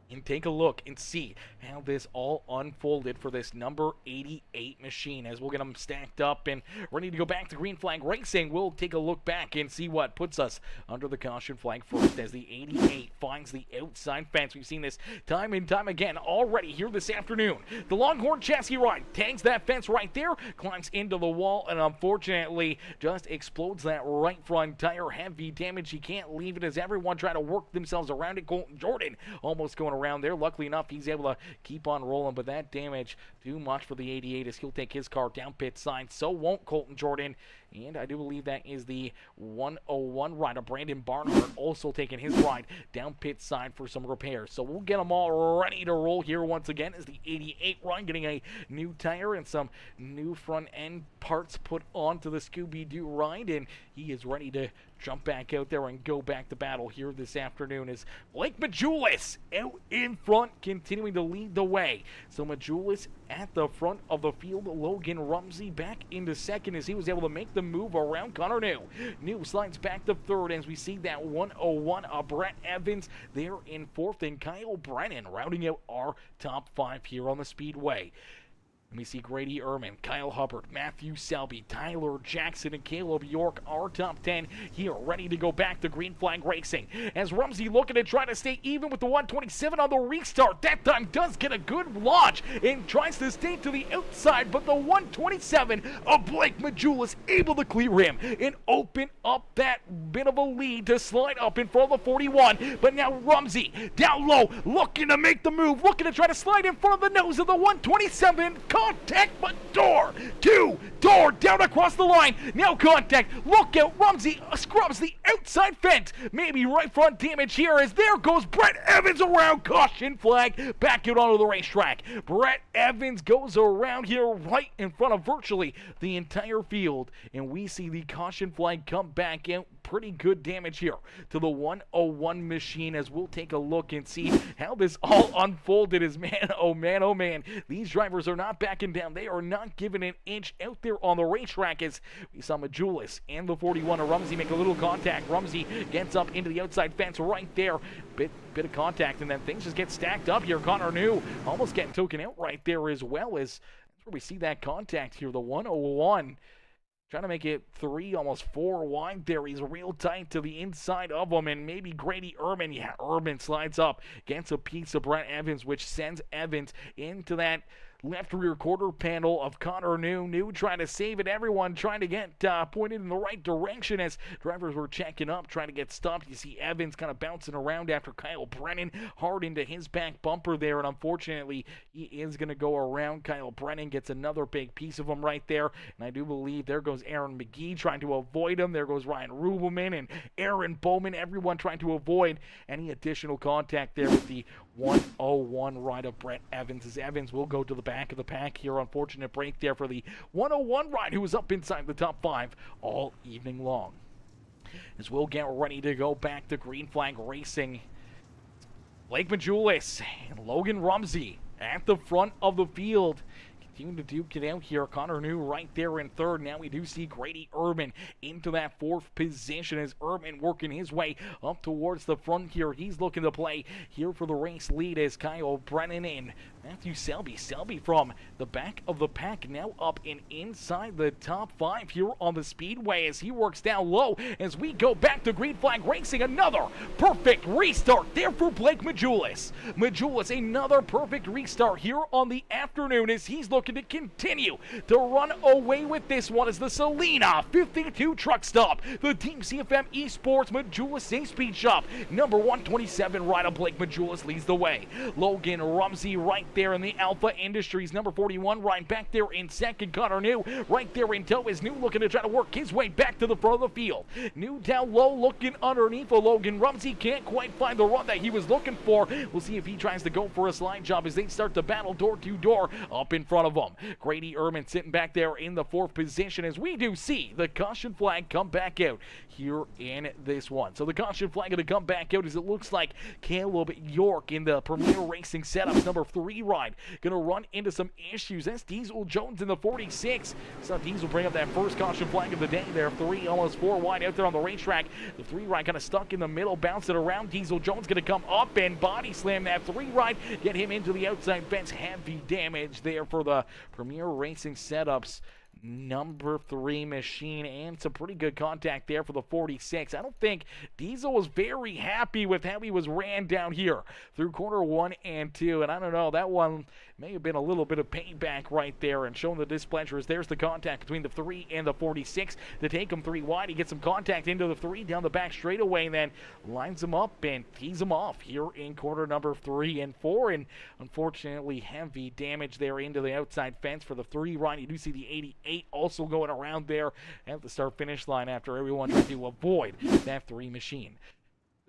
Speaker 2: and take a look and see how this all unfolded for this number 88 machine. As we'll get them stacked up and ready to go back to green flag racing, we'll take a look back and see what puts us under the caution flag first as the 88 finds the outside fence. We've seen this time and time again already here this afternoon. The Longhorn chassis ride tags that fence right there, climbs into the wall, and unfortunately just explodes that right front tire. Heavy damage. He can't leave it as everyone try to work themselves around it. Colton Jordan almost going around there. Luckily enough, he's able to keep on rolling, but that damage too much for the 88 as he'll take his car down pit side. So won't Colton Jordan. And I do believe that is the 101 rider, Brandon Barnhart, also taking his ride down pit side for some repairs. So we'll get them all ready to roll here once again as the 88 run getting a new tire and some new front end parts put onto the Scooby-Doo ride, and he is ready to jump back out there and go back to battle here this afternoon as Blake Majulis out in front, continuing to lead the way. So Majulis at the front of the field. Logan Rumsey back into second as he was able to make the move around Connor New. New slides back to third as we see that 101 Brett Evans there in fourth, and Kyle Brennan rounding out our top five here on the Speedway. And we see Grady Ehrman, Kyle Hubbard, Matthew Selby, Tyler Jackson, and Caleb York, our top 10 here, ready to go back to Green Flag Racing. As Rumsey looking to try to stay even with the 127 on the restart. That time does get a good launch and tries to stay to the outside, but the 127 of Blake Majulis able to clear him and open up that bit of a lead to slide up in front of the 41. But now Rumsey down low, looking to make the move, looking to try to slide in front of the nose of the 127. Contact, but door down across the line. Now contact. Look out. Rumsey scrubs the outside fence. Maybe right front damage here as there goes Brett Evans around. Caution flag. Back out onto the racetrack. Brett Evans goes around here right in front of virtually the entire field. And we see the caution flag come back out. Pretty good damage here to the 101 machine as we'll take a look and see how this all unfolded as oh man, these drivers are not backing down. They are not giving an inch out there on the racetrack as we saw Majulis and the 41 of Rumsey make a little contact. Rumsey gets up into the outside fence right there. Bit of contact, and then things just get stacked up here. Connor New almost getting taken out right there as well as that's where we see that contact here. The 101 trying to make it 3, almost 4 wide there. He's real tight to the inside of him, and maybe Grady Ehrman. Yeah, Ehrman slides up, gets a piece of Brett Evans, which sends Evans into that left rear quarter panel of Connor New. New trying to save it. Everyone trying to get pointed in the right direction as drivers were checking up, trying to get stopped. You see Evans kind of bouncing around after Kyle Brennan hard into his back bumper there, and unfortunately he is going to go around. Kyle Brennan gets another big piece of him right there, and I do believe there goes Aaron McGee trying to avoid him. There goes Ryan Rubelman and Aaron Bowman, everyone trying to avoid any additional contact there with the 101 ride of Brett Evans, as Evans will go to the back of the pack here. Unfortunate break there for the 101 ride, who was up inside the top 5 all evening long. As we'll get ready to go back to Green Flag Racing, Blake Majulis and Logan Rumsey at the front of the field. Continuing to duke it out here. Connor New right there in third. Now we do see Grady Ehrman into that 4th position as Ehrman working his way up towards the front here. He's looking to play here for the race lead as Kyle Brennan and Matthew Selby. Selby from the back of the pack now up and inside the top 5 here on the Speedway as he works down low as we go back to Green Flag Racing. Another perfect restart there for Blake Majulis. Majulis, another perfect restart here on the afternoon as he's looking to continue to run away with this one as the Salina 52 truck stop. The Team CFM Esports Majulis Safe Speed Shop. Number 127 rider Blake Majulis leads the way. Logan Rumsey right there in the Alpha Industries. Number 41 right back there in second. Connor New right there in tow is New looking to try to work his way back to the front of the field. New down low looking underneath for Logan Rumsey. Can't quite find the run that he was looking for. We'll see if he tries to go for a slide job as they start to battle door to door up in front of them. Grady Ehrman sitting back there in the 4th position as we do see the caution flag come back out here in this one. So the caution flag going to come back out as it looks like Caleb York in the Premier Racing setups. Number 3 ride going to run into some issues. That's Diesel Jones in the 46. So Diesel bring up that first caution flag of the day there. 3, almost 4 wide out there on the racetrack. The 3 ride kind of stuck in the middle, bouncing around. Diesel Jones going to come up and body slam that 3 ride, get him into the outside fence. Heavy damage there for the Premier Racing setups. Number 3 machine, and some pretty good contact there for the 46. I don't think Diesel was very happy with how he was ran down here through corner 1 and 2, and I don't know, that one may have been a little bit of payback right there and showing the displeasure as there's the contact between the 3 and the 46 to take him 3 wide. He gets some contact into the 3 down the back straightaway and then lines him up and tees him off here in corner number 3 and 4, and unfortunately heavy damage there into the outside fence for the 3 ride. You do see the 88 also going around there at the start finish line after everyone tried to avoid that 3 machine.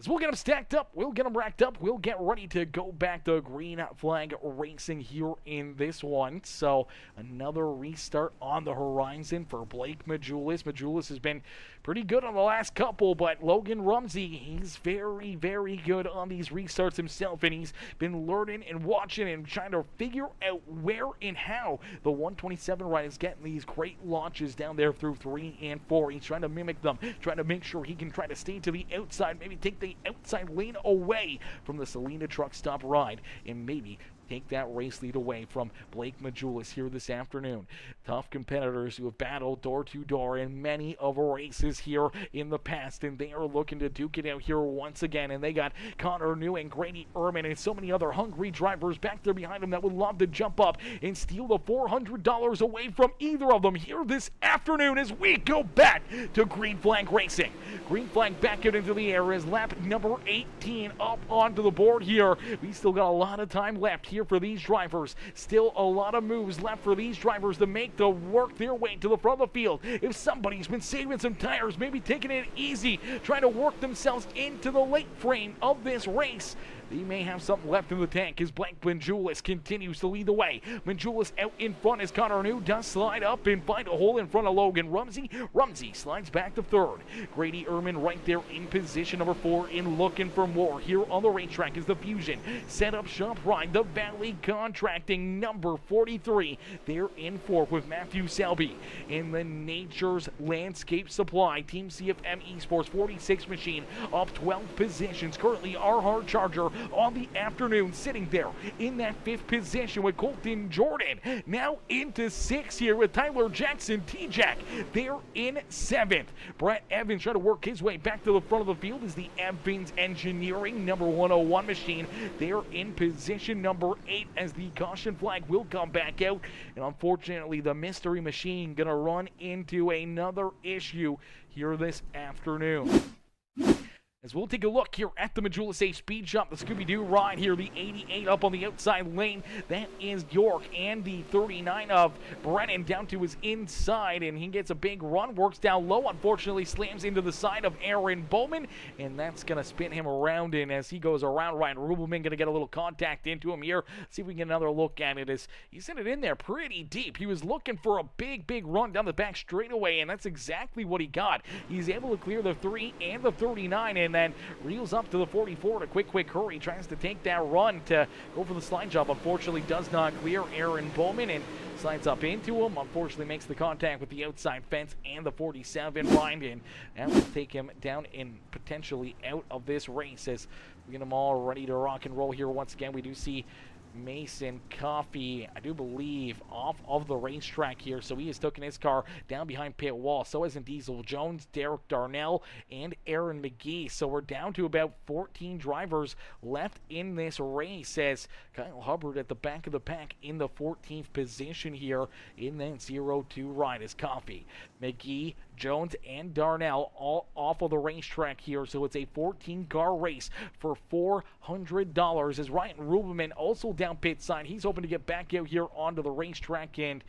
Speaker 2: So we'll get them stacked up, we'll get them racked up, we'll get ready to go back to green flag racing here in this one. So another restart on the horizon for Blake Majulis. Majulis has been pretty good on the last couple, but Logan Rumsey, he's very, very good on these restarts himself, and he's been learning and watching and trying to figure out where and how the 127 ride is getting these great launches down there through 3 and 4. He's trying to mimic them, trying to make sure he can try to stay to the outside, maybe take the outside lane away from the Salina truck stop ride, and maybe take that race lead away from Blake Majulis here this afternoon. Tough competitors who have battled door to door in many of races here in the past, and they are looking to duke it out here once again. And they got Connor New and Grady Ehrman and so many other hungry drivers back there behind them that would love to jump up and steal the $400 away from either of them here this afternoon as we go back to green flag racing. Green flag back out into the air as lap number 18 up onto the board here. We still got a lot of time left here for these drivers. Still a lot of moves left for these drivers to make to work their way to the front of the field. If somebody's been saving some tires, maybe taking it easy, trying to work themselves into the late frame of this race, they may have something left in the tank as Blake Majulis continues to lead the way. Majulis out in front as Connor New does slide up and find a hole in front of Logan Rumsey. Rumsey slides back to third. Grady Ehrman right there in position number 4 and looking for more. Here on the racetrack is the Fusion set up shop ride. The Valley Contracting number 43. They're in fourth with Matthew Selby. In the Nature's Landscape Supply, Team CFM Esports 46 machine up 12 positions. Currently our hard charger on the afternoon sitting there in that 5th position with Colton Jordan. Now into 6th here with Tyler Jackson T-Jack. They're in 7th. Brett Evans trying to work his way back to the front of the field is the Evans Engineering number 101 machine. They're in position number 8 as the caution flag will come back out. And unfortunately, the mystery machine gonna run into another issue here this afternoon. As we'll take a look here at the Majulis A Speed Shop, the Scooby-Doo ride here, the 88 up on the outside lane. That is York, and the 39 of Brennan down to his inside, and he gets a big run, works down low, unfortunately slams into the side of Aaron Bowman, and that's going to spin him around, and as he goes around, Ryan Rubelman going to get a little contact into him here. See if we can get another look at it as he sent it in there pretty deep. He was looking for a big run down the back straightaway, and that's exactly what he got. He's able to clear the 3 and the 39, and then reels up to the 44 in a quick hurry. Tries to take that run to go for the slide job. Unfortunately, does not clear Aaron Bowman and slides up into him. Unfortunately, makes the contact with the outside fence and the 47 Ryan, and that will take him down and potentially out of this race as we get them all ready to rock and roll here. Once again, we do see Mason Coffey, I do believe, off of the racetrack here, so he has taken his car down behind pit wall. So hasn't Diesel Jones, Derek Darnell, and Aaron McGee. So we're down to about 14 drivers left in this race as Kyle Hubbard at the back of the pack in the 14th position here in that 0-2 ride as Coffey, McGee, Jones, and Darnell all off of the racetrack here. So it's a 14-car race for $400 as Ryan Rubelman also down pit side. He's hoping to get back out here onto the racetrack, and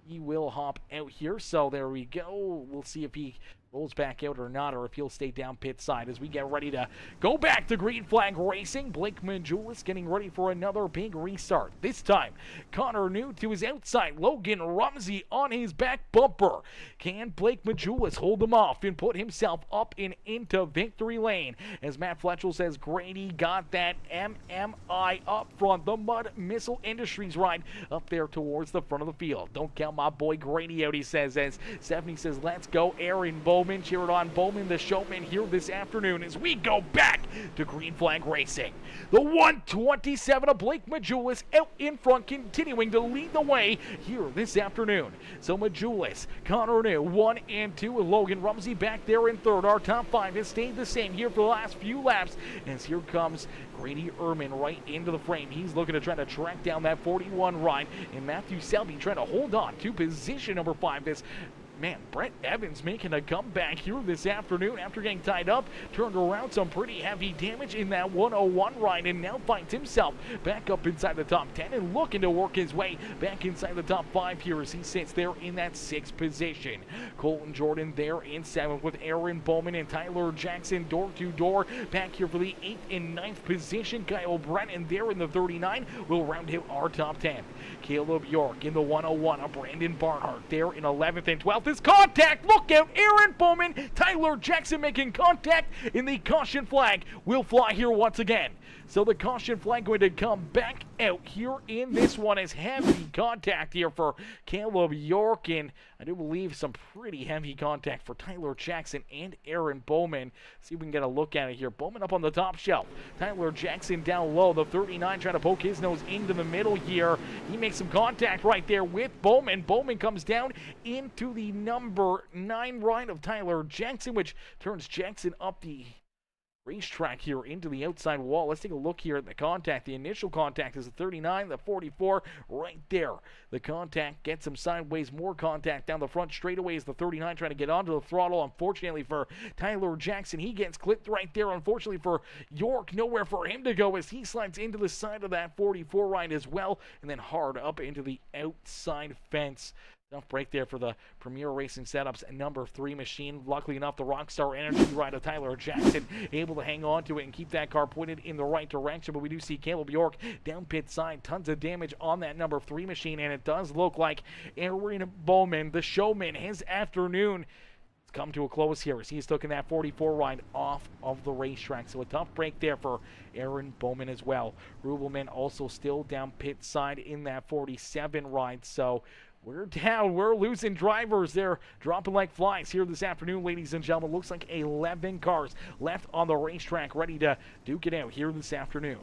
Speaker 2: he will hop out here. So there we go. We'll see if he rolls back out or not, or if he'll stay down pit side as we get ready to go back to green flag racing. Blake Majulis getting ready for another big restart. This time, Connor New to his outside. Logan Rumsey on his back bumper. Can Blake Majulis hold him off and put himself up and into victory lane? As Matt Fletchell says, Grady got that MMI up front. The Mud Missile Industries ride up there towards the front of the field. Don't count my boy Grady out, he says, as Stephanie says, let's go Aaron Bowman. Cheer it on Bowman, the showman, here this afternoon as we go back to green flag racing. The 127 of Blake Majulis out in front, continuing to lead the way here this afternoon. So Majulis, Connor New, 1 and 2, with Logan Rumsey back there in third. Our top 5 has stayed the same here for the last few laps, as here comes Grady Ehrman right into the frame. He's looking to try to track down that 41 ride, and Matthew Selby trying to hold on to position number 5 as man, Brett Evans making a comeback here this afternoon after getting tied up, turned around some pretty heavy damage in that 101 ride, and now finds himself back up inside the top 10 and looking to work his way back inside the top 5 here as he sits there in that 6th position. Colton Jordan there in 7th with Aaron Bowman and Tyler Jackson door to door back here for the 8th and 9th position. Kyle Brennan there in the 39 will round out our top 10. Caleb York in the 101, Brandon Barnhart there in 11th and 12th. This contact, look out, Aaron Bowman, Tyler Jackson making contact, and the caution flag will fly here once again. So the caution flag going to come back out here in this one as heavy contact here for Caleb York, and I do believe some pretty heavy contact for Tyler Jackson and Aaron Bowman. See if we can get a look at it here. Bowman up on the top shelf. Tyler Jackson down low. The 39 trying to poke his nose into the middle here. He makes some contact right there with Bowman. Bowman comes down into the number 9 ride of Tyler Jackson, which turns Jackson up the racetrack here into the outside wall. Let's take a look here at the contact. The initial contact is the 39, the 44 right there. The contact gets him sideways, more contact down the front straightaway is the 39 trying to get onto the throttle. Unfortunately for Tyler Jackson, he gets clipped right there. Unfortunately for York, nowhere for him to go as he slides into the side of that 44 ride as well, and then hard up into the outside fence. Tough break there for the Premier Racing Setups number 3 machine. Luckily enough, the Rockstar Energy ride of Tyler Jackson able to hang on to it and keep that car pointed in the right direction. But we do see Caleb York down pit side. Tons of damage on that number 3 machine, and it does look like Aaron Bowman, the showman, his afternoon has come to a close here as he's taken that 44 ride off of the racetrack. So a tough break there for Aaron Bowman as well. Rubelman also still down pit side in that 47 ride. So we're down. We're losing drivers. They're dropping like flies here this afternoon, ladies and gentlemen. Looks like 11 cars left on the racetrack ready to duke it out here this afternoon.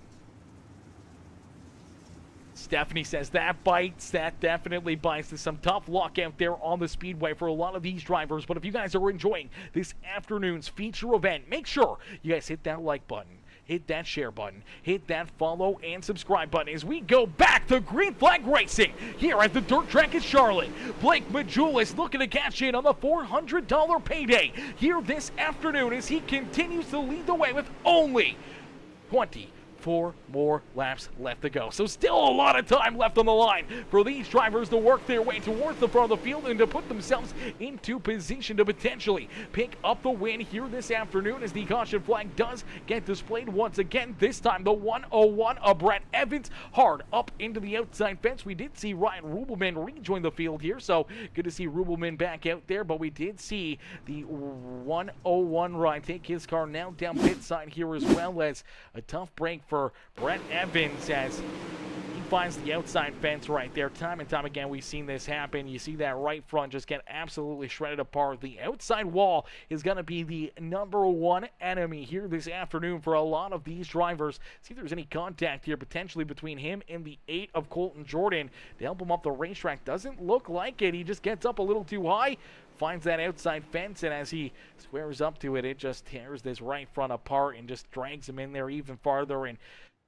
Speaker 2: Stephanie says that bites. That definitely bites. There's some tough luck out there on the speedway for a lot of these drivers. But if you guys are enjoying this afternoon's feature event, make sure you guys hit that like button. Hit that share button, hit that follow and subscribe button as we go back to Green Flag Racing here at the dirt track at Charlotte. Blake Majulis looking to cash in on the $400 payday here this afternoon as he continues to lead the way with only 24 more laps left to go. So still a lot of time left on the line for these drivers to work their way towards the front of the field and to put themselves into position to potentially pick up the win here this afternoon as the caution flag does get displayed once again. This time the 101 of Brett Evans hard up into the outside fence. We did see Ryan Rubelman rejoin the field here, so good to see Rubelman back out there, but we did see the 101 ride take his car now down pit side here, as well as a tough break for Brett Evans as he finds the outside fence right there. Time and time again we've seen this happen. You see that right front just get absolutely shredded apart. The outside wall is going to be the number 1 enemy here this afternoon for a lot of these drivers. See if there's any contact here potentially between him and the 8 of Colton Jordan to help him up the racetrack. Doesn't look like it. He just gets up a little too high, finds that outside fence, and as he squares up to it, it just tears this right front apart and just drags him in there even farther, and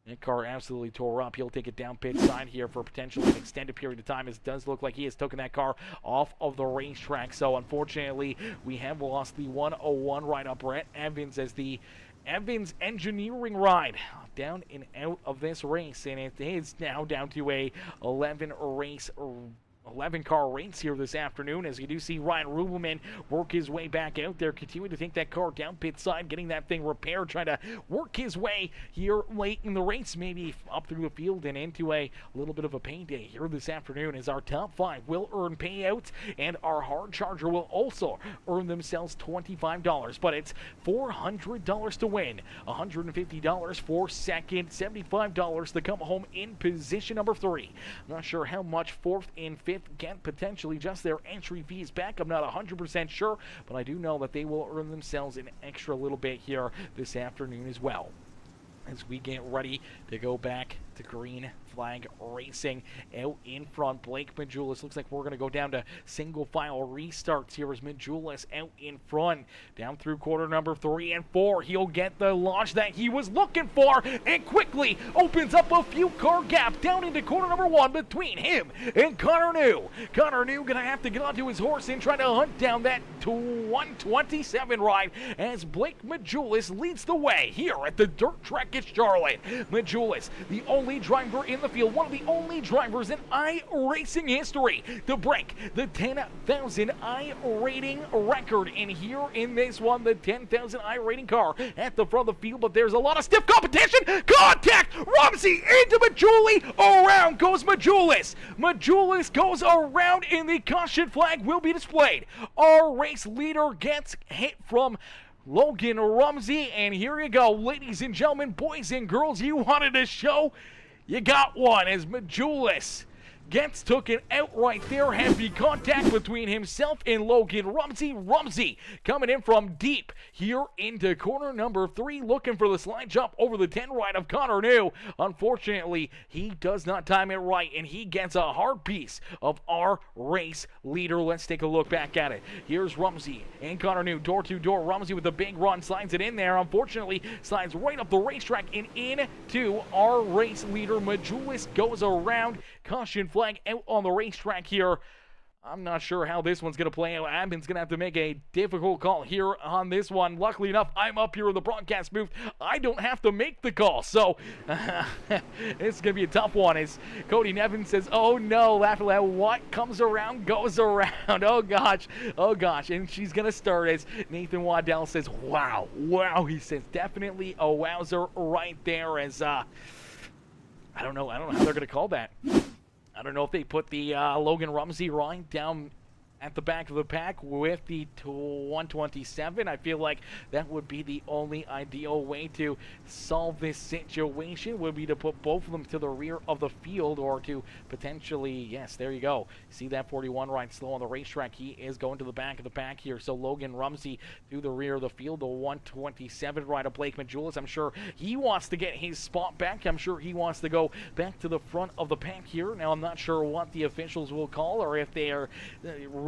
Speaker 2: that car absolutely tore up. He'll take it down pit side here for potentially an extended period of time, as it does look like he has taken that car off of the racetrack. So unfortunately, we have lost the 101 ride up Brett Evans as the Evans engineering ride down and out of this race, and it is now down to a 11-car race here this afternoon, as you do see Ryan Rubelman work his way back out there, continuing to take that car down pit side, getting that thing repaired, trying to work his way here late in the race, maybe up through the field and into a little bit of a payday here this afternoon, as our top 5 will earn payouts and our hard charger will also earn themselves $25, but it's $400 to win, $150 for second, $75 to come home in position number 3. I'm not sure how much 4th and 5th get potentially just their entry fees back. I'm not 100% sure, but I do know that they will earn themselves an extra little bit here this afternoon as well, as we get ready to go back to Green flag racing out in front. Blake Majulis looks like we're going to go down to single file restarts here as Majulis out in front. Down through quarter number 3 and 4. He'll get the launch that he was looking for and quickly opens up a few car gap down into quarter number 1 between him and Connor New. Connor New going to have to get onto his horse and try to hunt down that 127 ride as Blake Majulis leads the way here at the dirt track at Charlotte. Majulis, the only driver in the field, one of the only drivers in iRacing history to break the 10,000 I rating record. And here in this one, the 10,000 I rating car at the front of the field, but there's a lot of stiff competition. Contact! Rumsey into Majulis. Around goes Majulis. Majulis goes around and the caution flag will be displayed. Our race leader gets hit from Logan Rumsey, and here you go, ladies and gentlemen, boys and girls, you wanted a show, you got one, as Majulis gets taken out right there. Heavy contact between himself and Logan Rumsey. Rumsey coming in from deep here into corner number 3, looking for the slide jump over the 10 right of Connor New. Unfortunately, he does not time it right, and he gets a hard piece of our race leader. Let's take a look back at it. Here's Rumsey and Connor New, door to door. Rumsey with a big run, slides it in there. Unfortunately, slides right up the racetrack and into our race leader. Majulis goes around. Caution flag out on the racetrack here. I'm not sure how this one's going to play out. Admin's going to have to make a difficult call here on this one. Luckily enough, I'm up here in the broadcast booth. I don't have to make the call, so it's going to be a tough one. As Cody Nevin says, oh no, laugh loud. What comes around goes around. Oh gosh, and she's going to start as Nathan Waddell says, wow, he says, definitely a wowzer right there, as I don't know how they're going to call that. I don't know if they put the Logan Rumsey ride down at the back of the pack with the 127. I feel like that would be the only ideal way to solve this situation, would be to put both of them to the rear of the field, or to potentially, yes, there you go. See that 41 ride slow on the racetrack. He is going to the back of the pack here. So Logan Rumsey through the rear of the field. The 127 ride of Blake Majulis. I'm sure he wants to get his spot back. I'm sure he wants to go back to the front of the pack here. Now, I'm not sure what the officials will call, or if they are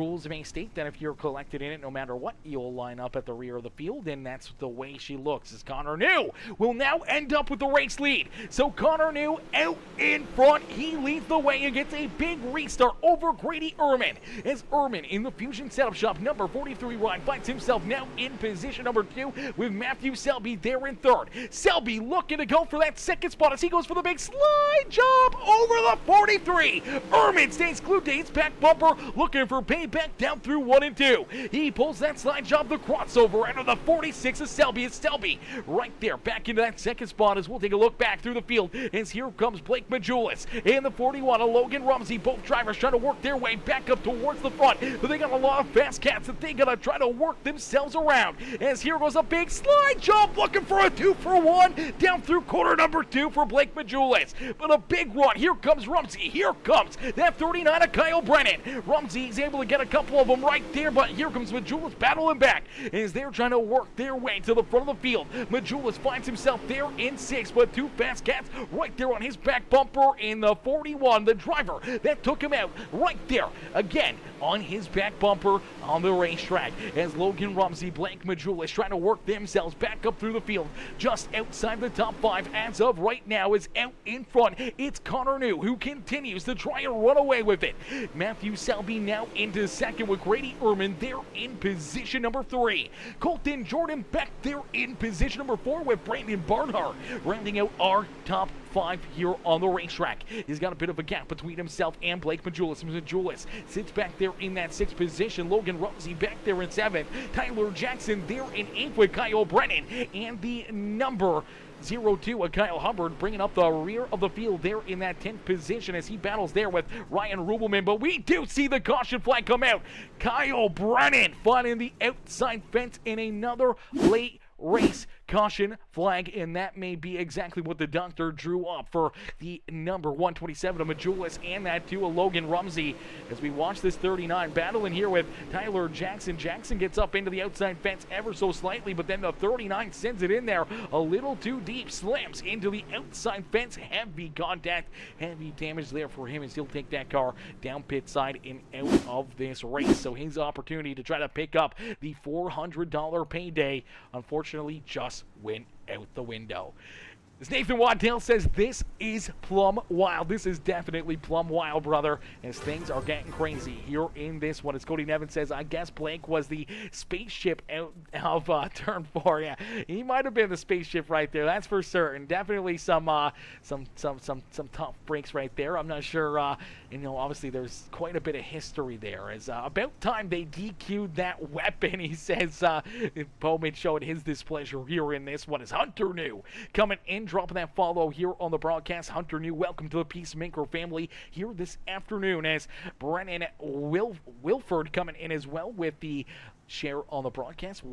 Speaker 2: rules may state that if you're collected in it, no matter what, you'll line up at the rear of the field, and that's the way she looks. As Connor New will now end up with the race lead. So Connor New out in front. He leads the way and gets a big restart over Grady Ehrman. As Ehrman in the Fusion Setup Shop number 43 ride finds himself now in position number 2 with Matthew Selby there in third. Selby looking to go for that second spot as he goes for the big slide job over the 43. Ehrman stays glued to his back bumper, looking for payback down through 1 and 2. He pulls that slide job, the crossover out of the 46 of Selby. It's Selby right there back into that second spot as we'll take a look back through the field as here comes Blake Majulis and the 41 of Logan Rumsey. Both drivers trying to work their way back up towards the front, but they got a lot of fast cats that they gotta try to work themselves around as here goes a big slide jump, looking for a 2-for-1 down through quarter number 2 for Blake Majulis. But a big run. Here comes Rumsey. Here comes that 39 of Kyle Brennan. Rumsey's able to get a couple of them right there, but here comes Majulis battling back as they're trying to work their way to the front of the field. Majulis finds himself there in 6th, but 2 fast cats right there on his back bumper in the 41, the driver that took him out right there again on his back bumper on the racetrack as Logan Rumsey, Blake Majulis trying to work themselves back up through the field just outside the top 5 as of right now. Is out in front. It's Connor New who continues to try and run away with it. Matthew Selby now into second with Grady Ehrman there in position number 3. Colton Jordan back there in position number 4 with Brandon Barnhart rounding out our top 5 here on the racetrack. He's got a bit of a gap between himself and Blake Majulis. Majulis sits back there in that 6th position. Logan Rumsey back there in 7th. Tyler Jackson there in 8th with Kyle Brennan. And the number 02 of Kyle Hubbard bringing up the rear of the field there in that 10th position as he battles there with Ryan Rubelman. But we do see the caution flag come out. Kyle Brennan finding the outside fence in another late race caution flag, and that may be exactly what the doctor drew up for the number 127 of Majulis and that too of Logan Rumsey. As we watch this 39 battle in here with Tyler Jackson. Jackson gets up into the outside fence ever so slightly, but then the 39 sends it in there a little too deep, slams into the outside fence. Heavy contact, heavy damage there for him as he'll take that car down pit side and out of this race. So his opportunity to try to pick up the $400 payday unfortunately just went out the window. As Nathan Waddell says, this is plumb wild. This is definitely plumb wild, brother, as things are getting crazy here in this one. As Cody Nevin says, I guess Blake was the spaceship out of turn 4. Yeah, he might have been the spaceship right there. That's for certain. Definitely some tough breaks right there. I'm not sure. Obviously there's quite a bit of history there. As about time they DQ'd that weapon, he says. Bowman showed his displeasure here in this one. As Hunter New coming in, dropping that follow here on the broadcast. Hunter New, welcome to the Peacemaker family here this afternoon, as Brennan Wilford coming in as well with the share on the broadcast.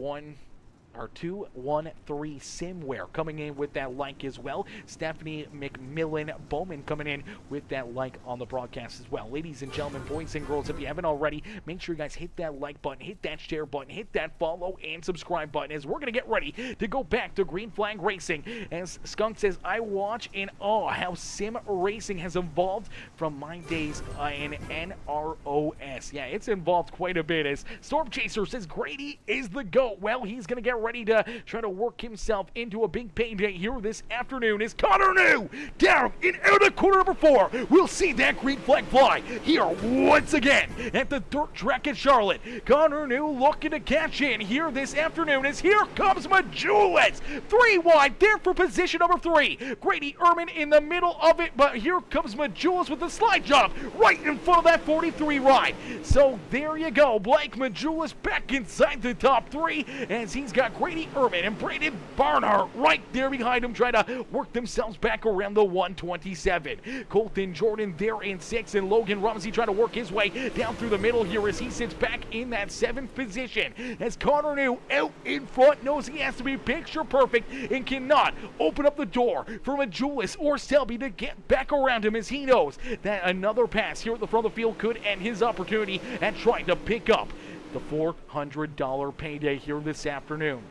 Speaker 2: 213 Simware coming in with that like as well. Stephanie McMillan Bowman coming in with that like on the broadcast as well. Ladies and gentlemen, boys and girls, if you haven't already, make sure you guys hit that like button, hit that share button, hit that follow and subscribe button, as we're going to get ready to go back to Green Flag Racing. As Skunk says, I watch in awe how sim racing has evolved from my days in NROS. Yeah, it's involved quite a bit. As Storm Chaser says, Grady is the GOAT. Well, he's going to get ready to try to work himself into a big payday here this afternoon. Is Connor New down in out of corner number 4. We'll see that green flag fly here once again at the dirt track in Charlotte. Connor New looking to catch in here this afternoon, as here comes Majulis. 3 wide there for position number 3. Grady Ehrman in the middle of it, but here comes Majulis with the slide jump right in front of that 43 ride. So there you go. Blake Majulis back inside the top 3, as he's got Grady Ehrman and Brandon Barnhart right there behind him, trying to work themselves back around the 127. Colton Jordan there in 6, and Logan Rumsey trying to work his way down through the middle here as he sits back in that 7th position. As Connor New out in front knows he has to be picture perfect and cannot open up the door for Majulis or Selby to get back around him, as he knows that another pass here at the front of the field could end his opportunity at trying to pick up the $400 payday here this afternoon.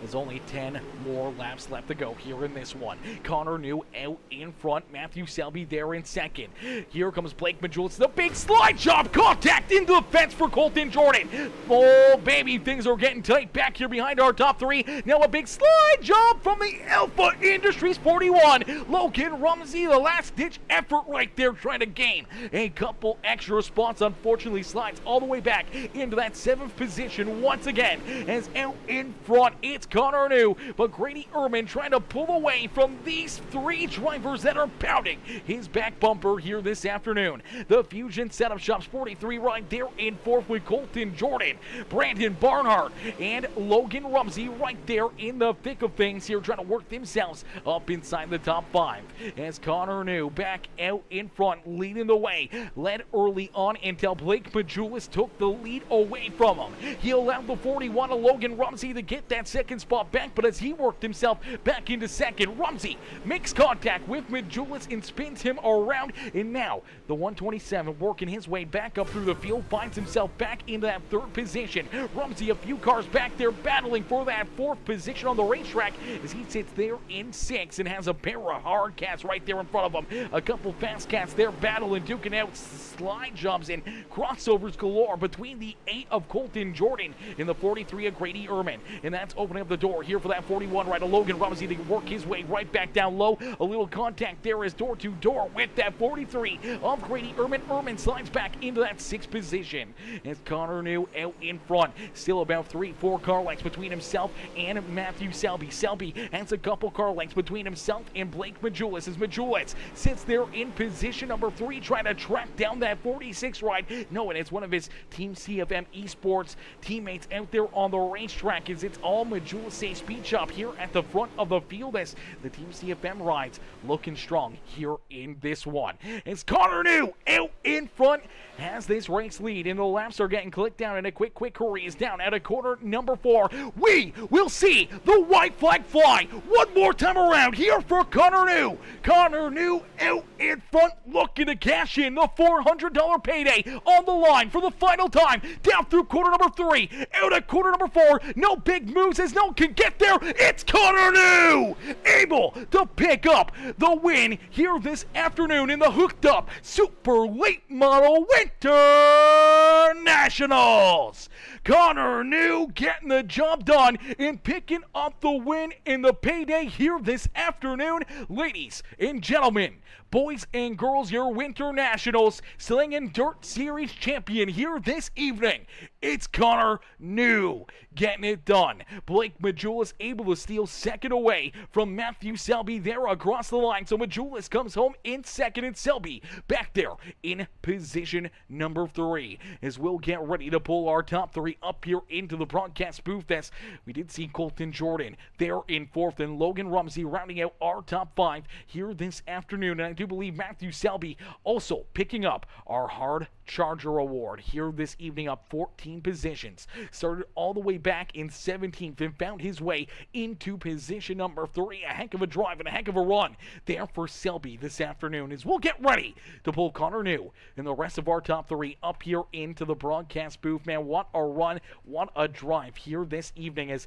Speaker 2: There's only 10 more laps left to go here in this one. Connor New out in front. Matthew Selby there in 2nd. Here comes Blake Majulis. The big slide job contact into the fence for Colton Jordan. Oh, baby, things are getting tight back here behind our top 3. Now a big slide job from the Alpha Industries 41. Logan Rumsey, the last-ditch effort right there, trying to gain a couple extra spots. Unfortunately, slides all the way back into that 7th position once again. As out in front, it's Connor New, but Grady Ehrman trying to pull away from these 3 drivers that are pounding his back bumper here this afternoon. The Fusion Setup Shops 43 right there in 4th with Colton Jordan, Brandon Barnhart, and Logan Rumsey right there in the thick of things here, trying to work themselves up inside the top 5. As Connor New back out in front, leading the way, led early on until Blake Majulis took the lead away from him. He allowed the 41 of Logan Rumsey to get that 2nd spot back, but as he worked himself back into 2nd, Rumsey makes contact with Majulis and spins him around, and now the 127 working his way back up through the field finds himself back into that 3rd position. Rumsey a few cars back there battling for that 4th position on the racetrack as he sits there in 6th and has a pair of hard cats right there in front of him. A couple fast cats there battling, duking out slide jumps and crossovers galore between the 8 of Colton Jordan and the 43 of Grady Ehrman, and that's opening up the door here for that 41 right of Logan Rumsey to work his way right back down low. A little contact there is door to door with that 43 of Grady Ehrman. Ehrman slides back into that 6th position as Connor New out in front. Still about 3-4 car lengths between himself and Matthew Selby. Selby has a couple car lengths between himself and Blake Majulis as Majulis sits there in position number 3 trying to track down that 46 ride, knowing it's one of his Team CFM Esports teammates out there on the racetrack, as it's all Majulis Majulis speed shop here at the front of the field as the Team CFM rides looking strong here in this one. It's Connor New out in front, has this race lead, and the laps are getting clicked down, and a quick hurry is down at a corner number 4. We will see the white flag fly one more time around here for Connor New. Connor New out in front, looking to cash in the $400 payday on the line for the final time, down through quarter number 3, out at quarter number 4. No big moves as no one can get there. It's Connor New able to pick up the win here this afternoon in the hooked up super late model Winter Nationals. Connor New getting the job done and picking up the win in the payday here this afternoon. Ladies and gentlemen, boys and girls, your Winter Nationals Slinging Dirt Series champion here this evening. It's Connor New getting it done. Blake Majulis able to steal second away from Matthew Selby there across the line. So Majulis comes home in second, and Selby back there in position number 3 as we'll get ready to pull our top 3 up here into the broadcast booth. As we did see Colton Jordan there in 4th, and Logan Rumsey rounding out our top 5 here this afternoon. And I do believe Matthew Selby also picking up our Hard Charger Award here this evening, up 14 positions. Started all the way back in 17th and found his way into position number 3. A heck of a drive and a heck of a run there for Selby this afternoon as we'll get ready to pull Connor New and the rest of our top 3 up here into the broadcast booth. Man, what a run, what a drive here this evening. As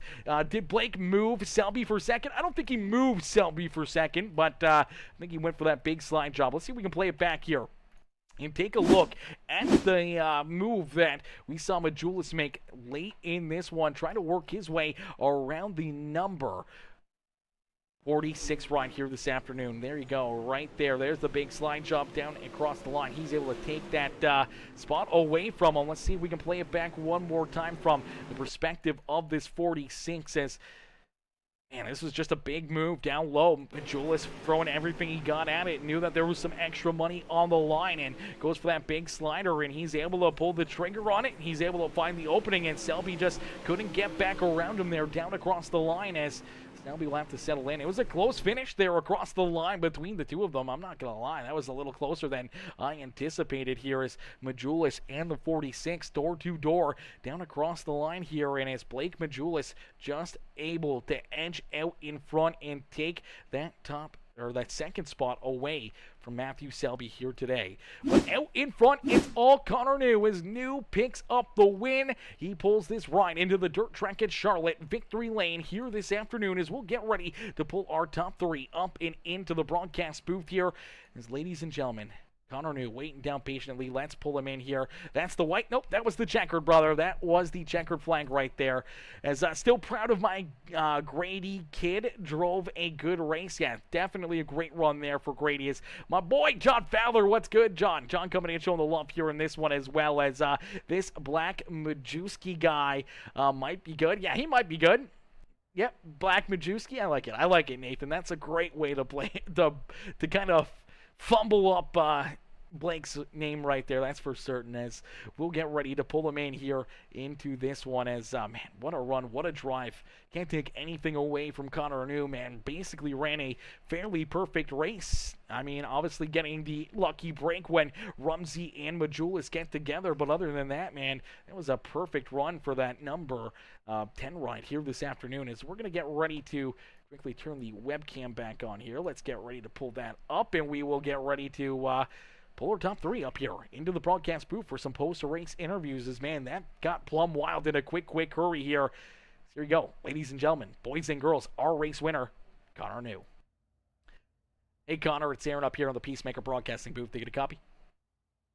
Speaker 2: did Blake move Selby for second? I don't think he moved Selby for second, but I think he went for that big slide job. Let's see if we can play it back here and take a look at the move that we saw Majulis make late in this one, trying to work his way around the number 46 right here this afternoon. There you go, right there. There's the big slide job down across the line. He's able to take that spot away from him. Let's see if we can play it back one more time from the perspective of this 46 as man, this was just a big move down low. Majulis throwing everything he got at it, knew that there was some extra money on the line, and goes for that big slider, and he's able to pull the trigger on it. He's able to find the opening, and Selby just couldn't get back around him there down across the line as Selby will have to settle in. It was a close finish there across the line between the two of them. I'm not going to lie. That was a little closer than I anticipated here as Majulis and the 46 door-to-door down across the line here. And as Blake Majulis just able to edge out in front and take that top or that second spot away from Matthew Selby here today. But out in front, it's all Connor New as New picks up the win. He pulls this ride into the dirt track at Charlotte Victory Lane here this afternoon as we'll get ready to pull our top 3 up and into the broadcast booth here. As ladies and gentlemen, Connor New waiting down patiently. Let's pull him in here. That's the white. Nope, that was the checkered, brother. That was the checkered flag right there. As still proud of my Grady kid. Drove a good race. Yeah, definitely a great run there for Grady. Is my boy John Fowler. What's good, John? John coming in showing the love here in this one, as well as this Black Majewski guy might be good. Yeah, he might be good. Yep, Black Majewski. I like it. I like it, Nathan. That's a great way to play to kind of fumble up Blake's name right there, that's for certain, as we'll get ready to pull him in here into this one as, man, what a run, what a drive. Can't take anything away from Connor New, man. Basically ran a fairly perfect race. I mean, obviously getting the lucky break when Rumsey and Majulis get together, but other than that, man, it was a perfect run for that number 10 ride here this afternoon. As we're going to get ready to quickly turn the webcam back on here. Let's get ready to pull that up, and we will get ready to pull our top 3 up here into the broadcast booth for some post-race interviews. As, man, that got plumb wild in a quick hurry here. So here you go, ladies and gentlemen, boys and girls, our race winner, Connor New. Hey, Connor, it's Aaron up here on the Peacemaker Broadcasting booth. Did you get a copy?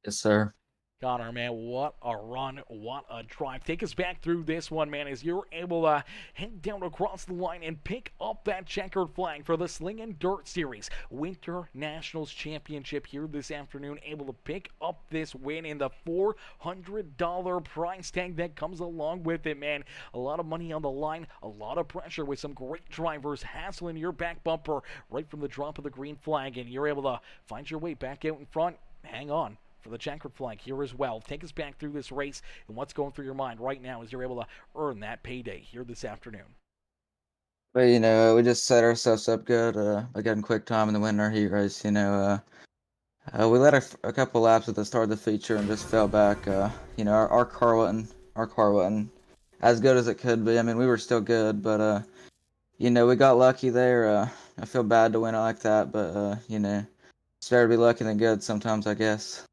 Speaker 3: Yes, sir.
Speaker 2: Connor, man, what a run, what a drive. Take us back through this one, man, as you're able to head down across the line and pick up that checkered flag for the Slinging Dirt Series Winter Nationals Championship here this afternoon. Able to pick up this win in the $400 prize tag that comes along with it, man. A lot of money on the line, a lot of pressure with some great drivers hassling your back bumper right from the drop of the green flag, and you're able to find your way back out in front. Hang on for the checkered flag here as well. Take us back through this race and what's going through your mind right now as you're able to earn that payday here this afternoon.
Speaker 3: But we just set ourselves up good by getting quick time in the winter heat race. We led a couple laps at the start of the feature and just fell back. Our car wasn't as good as it could be. I mean, we were still good, but we got lucky there. I feel bad to win it like that, but it's better to be lucky than good sometimes, I guess.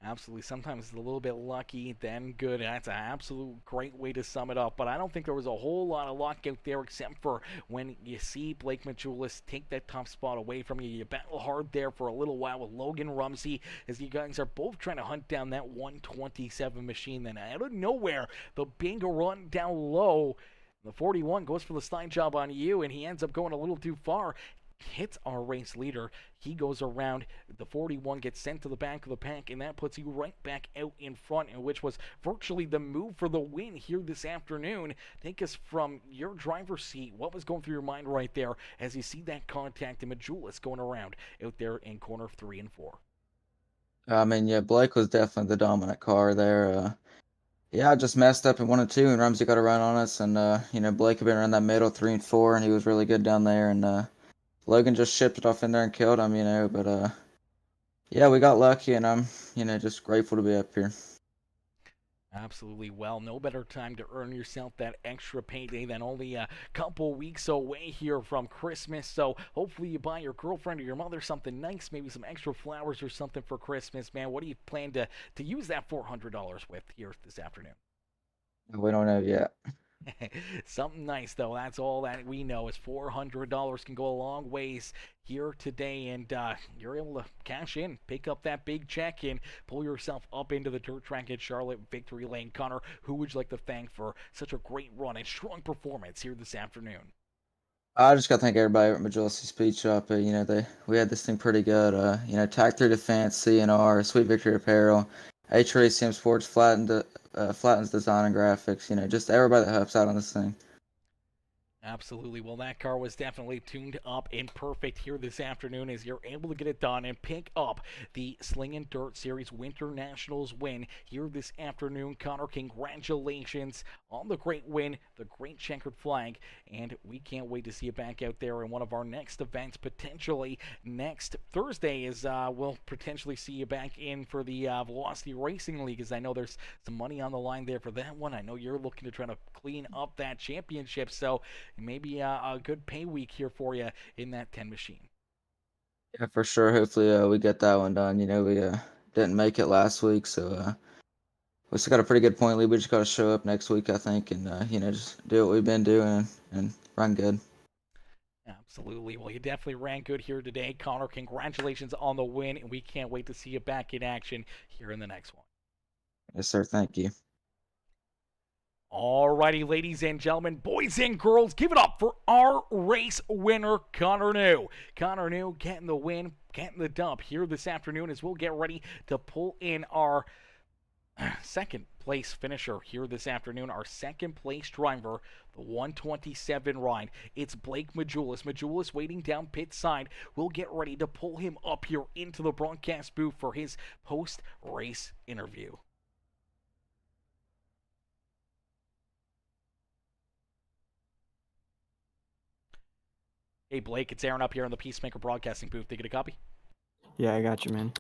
Speaker 2: Absolutely. Sometimes it's a little bit lucky, then good. That's an absolute great way to sum it up. But I don't think there was a whole lot of luck out there except for when you see Blake Majulis take that top spot away from you. You battle hard there for a little while with Logan Rumsey as you guys are both trying to hunt down that 127 machine. Then out of nowhere, the big run down low. The 41 goes for the slide job on you, and he ends up going a little too far. Hits our race leader. He goes around. The 41 gets sent to the back of the pack, and that puts you right back out in front, which was virtually the move for the win here this afternoon. Take us from your driver's seat. What was going through your mind right there as you see that contact and Majulis going around out there in corner 3 and 4?
Speaker 3: I mean, yeah, Blake was definitely the dominant car there. Yeah, I just messed up in 1 and 2, and Ramsey got a run on us, and Blake had been around that middle 3 and 4, and he was really good down there, and Logan just shipped it off in there and killed him, but yeah, we got lucky, and I'm just grateful to be up here.
Speaker 2: Absolutely. Well, no better time to earn yourself that extra payday than only a couple weeks away here from Christmas. So hopefully you buy your girlfriend or your mother something nice, maybe some extra flowers or something for Christmas, man. What do you plan to use that $400 with here this afternoon?
Speaker 3: We don't know yet.
Speaker 2: Something nice, though. That's all that we know is $400 can go a long ways here today, and you're able to cash in, pick up that big check, and pull yourself up into the dirt track at Charlotte Victory Lane. Connor, who would you like to thank for such a great run and strong performance here this afternoon?
Speaker 3: I just got to thank everybody at Majesty Speed Shop. We had this thing pretty good. Tack 3 Defense, CNR, Sweet Victory Apparel, HRACM Sports, Flattens Design and Graphics. Just everybody that helps out on this thing.
Speaker 2: Absolutely. Well, that car was definitely tuned up and perfect here this afternoon as you're able to get it done and pick up the Slinging Dirt Series Winter Nationals win here this afternoon. Connor, congratulations on the great win, the great checkered flag, and we can't wait to see you back out there in one of our next events, potentially next Thursday, as we'll potentially see you back in for the Velocity Racing League, as I know there's some money on the line there for that one. I know you're looking to try to clean up that championship, so maybe a good pay week here for you in that 10 machine.
Speaker 3: Yeah, for sure. Hopefully, we get that one done. We didn't make it last week, so we still got a pretty good point lead. We just got to show up next week, I think, and just do what we've been doing and run good.
Speaker 2: Absolutely. Well, you definitely ran good here today. Connor, congratulations on the win, and we can't wait to see you back in action here in the next one.
Speaker 3: Yes, sir. Thank you.
Speaker 2: Alrighty, ladies and gentlemen, boys and girls, give it up for our race winner, Connor New. Connor New getting the win, getting the dub here this afternoon as we'll get ready to pull in our second place finisher here this afternoon, our second place driver, the 127 ride. It's Blake Majulis. Majulis waiting down pit side. We'll get ready to pull him up here into the broadcast booth for his post-race interview. Hey, Blake, it's Aaron up here in the Peacemaker Broadcasting booth. Did you get a copy?
Speaker 4: Yeah, I got you, man.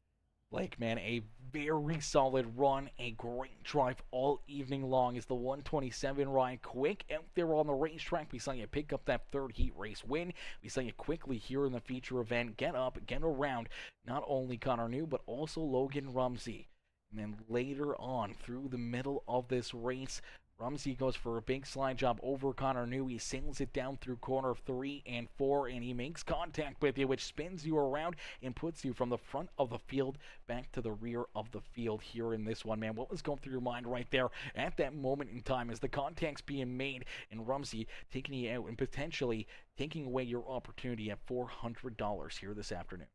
Speaker 2: Blake, man, a very solid run, a great drive all evening long as the 127 ride quick out there on the racetrack. We saw you pick up that third heat race win. We saw you quickly here in the feature event get up, get around not only Connor New, but also Logan Rumsey. And then later on, through the middle of this race, Rumsey goes for a big slide job over Connor New. He sails it down through corner 3 and 4, and he makes contact with you, which spins you around and puts you from the front of the field back to the rear of the field here in this one, man. What was going through your mind right there at that moment in time as the contact's being made and Rumsey taking you out and potentially taking away your opportunity at $400 here this afternoon?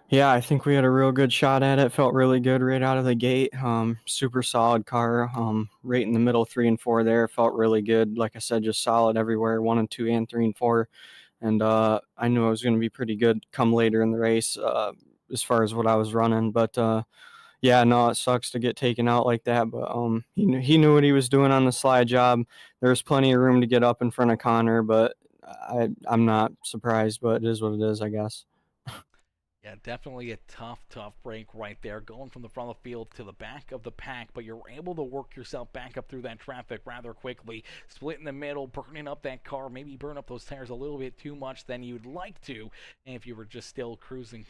Speaker 4: Yeah, I think we had a real good shot at it. Felt really good right out of the gate. Super solid car. Right in the middle, 3 and 4 there. Felt really good. Like I said, just solid everywhere, 1 and 2 and 3 and 4. And I knew I was going to be pretty good come later in the race as far as what I was running. But Yeah, no, it sucks to get taken out like that, but he knew what he was doing on the slide job. There was plenty of room to get up in front of Connor, but I'm not surprised, but it is what it is, I guess.
Speaker 2: Yeah, definitely a tough break right there, going from the front of the field to the back of the pack, but you're able to work yourself back up through that traffic rather quickly, split in the middle, burning up that car, maybe burn up those tires a little bit too much than you'd like to, and if you were just still cruising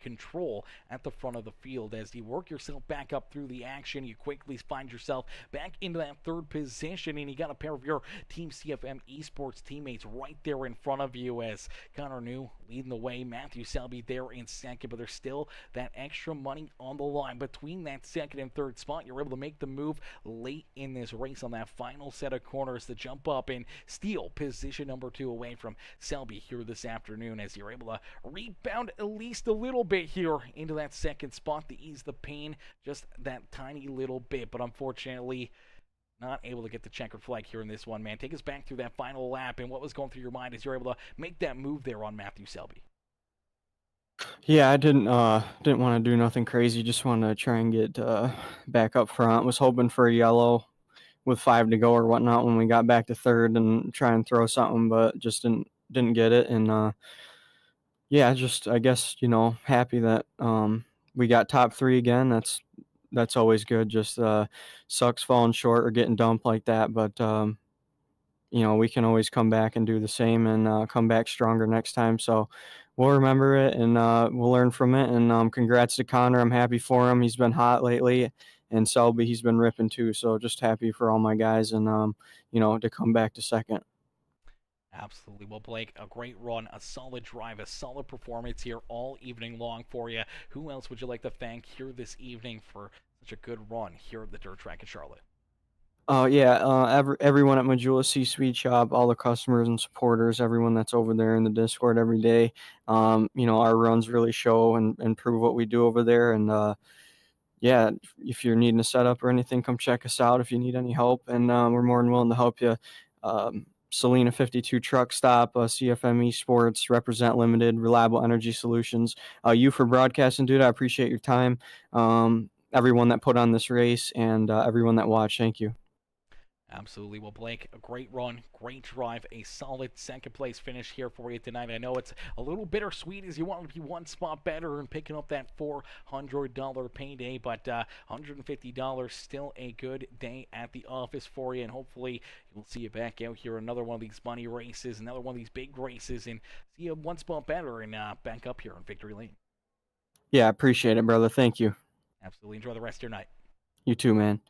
Speaker 2: control at the front of the field. As you work yourself back up through the action, you quickly find yourself back into that third position, and you got a pair of your Team CFM Esports teammates right there in front of you as Connor New leading the way, Matthew Selby there in second, but there's still that extra money on the line between that second and third spot. You're able to make the move late in this race on that final set of corners to jump up and steal position number 2 away from Selby here this afternoon, as you're able to rebound at least a little bit here into that second spot to ease the pain just that tiny little bit, but unfortunately not able to get the checkered flag here in this one, man. Take us back through that final lap and what was going through your mind as you're able to make that move there on Matthew Selby.
Speaker 4: Yeah, I didn't want to do nothing crazy. Just wanted to try and get back up front. Was hoping for a yellow with 5 to go or whatnot when we got back to third and try and throw something, but just didn't get it. And yeah, just I guess happy that we got top 3 again. That's always good. Just sucks falling short or getting dumped like that, but we can always come back and do the same and come back stronger next time. So we'll remember it and we'll learn from it. And congrats to Connor. I'm happy for him. He's been hot lately. And Selby, he's been ripping too. So just happy for all my guys and, to come back to second.
Speaker 2: Absolutely. Well, Blake, a great run, a solid drive, a solid performance here all evening long for you. Who else would you like to thank here this evening for such a good run here at the dirt track in Charlotte?
Speaker 4: Oh yeah, everyone at Majula C-Suite Shop, all the customers and supporters, everyone that's over there in the Discord every day. Our runs really show and prove what we do over there. And yeah, if you're needing a setup or anything, come check us out if you need any help. And we're more than willing to help you. Selena 52 Truck Stop, CFM Esports, Represent Limited, Reliable Energy Solutions. You for broadcasting, dude. I appreciate your time. Everyone that put on this race and everyone that watched, thank you.
Speaker 2: Absolutely. Well, Blake, a great run, great drive, a solid second place finish here for you tonight. I know it's a little bittersweet as you want to be one spot better and picking up that $400 payday, but $150 still a good day at the office for you, and hopefully we'll see you back out here another one of these money races, another one of these big races, and see you one spot better and back up here on Victory Lane.
Speaker 4: Yeah, I appreciate it, brother. Thank you.
Speaker 2: Absolutely. Enjoy the rest of your night.
Speaker 4: You too, man.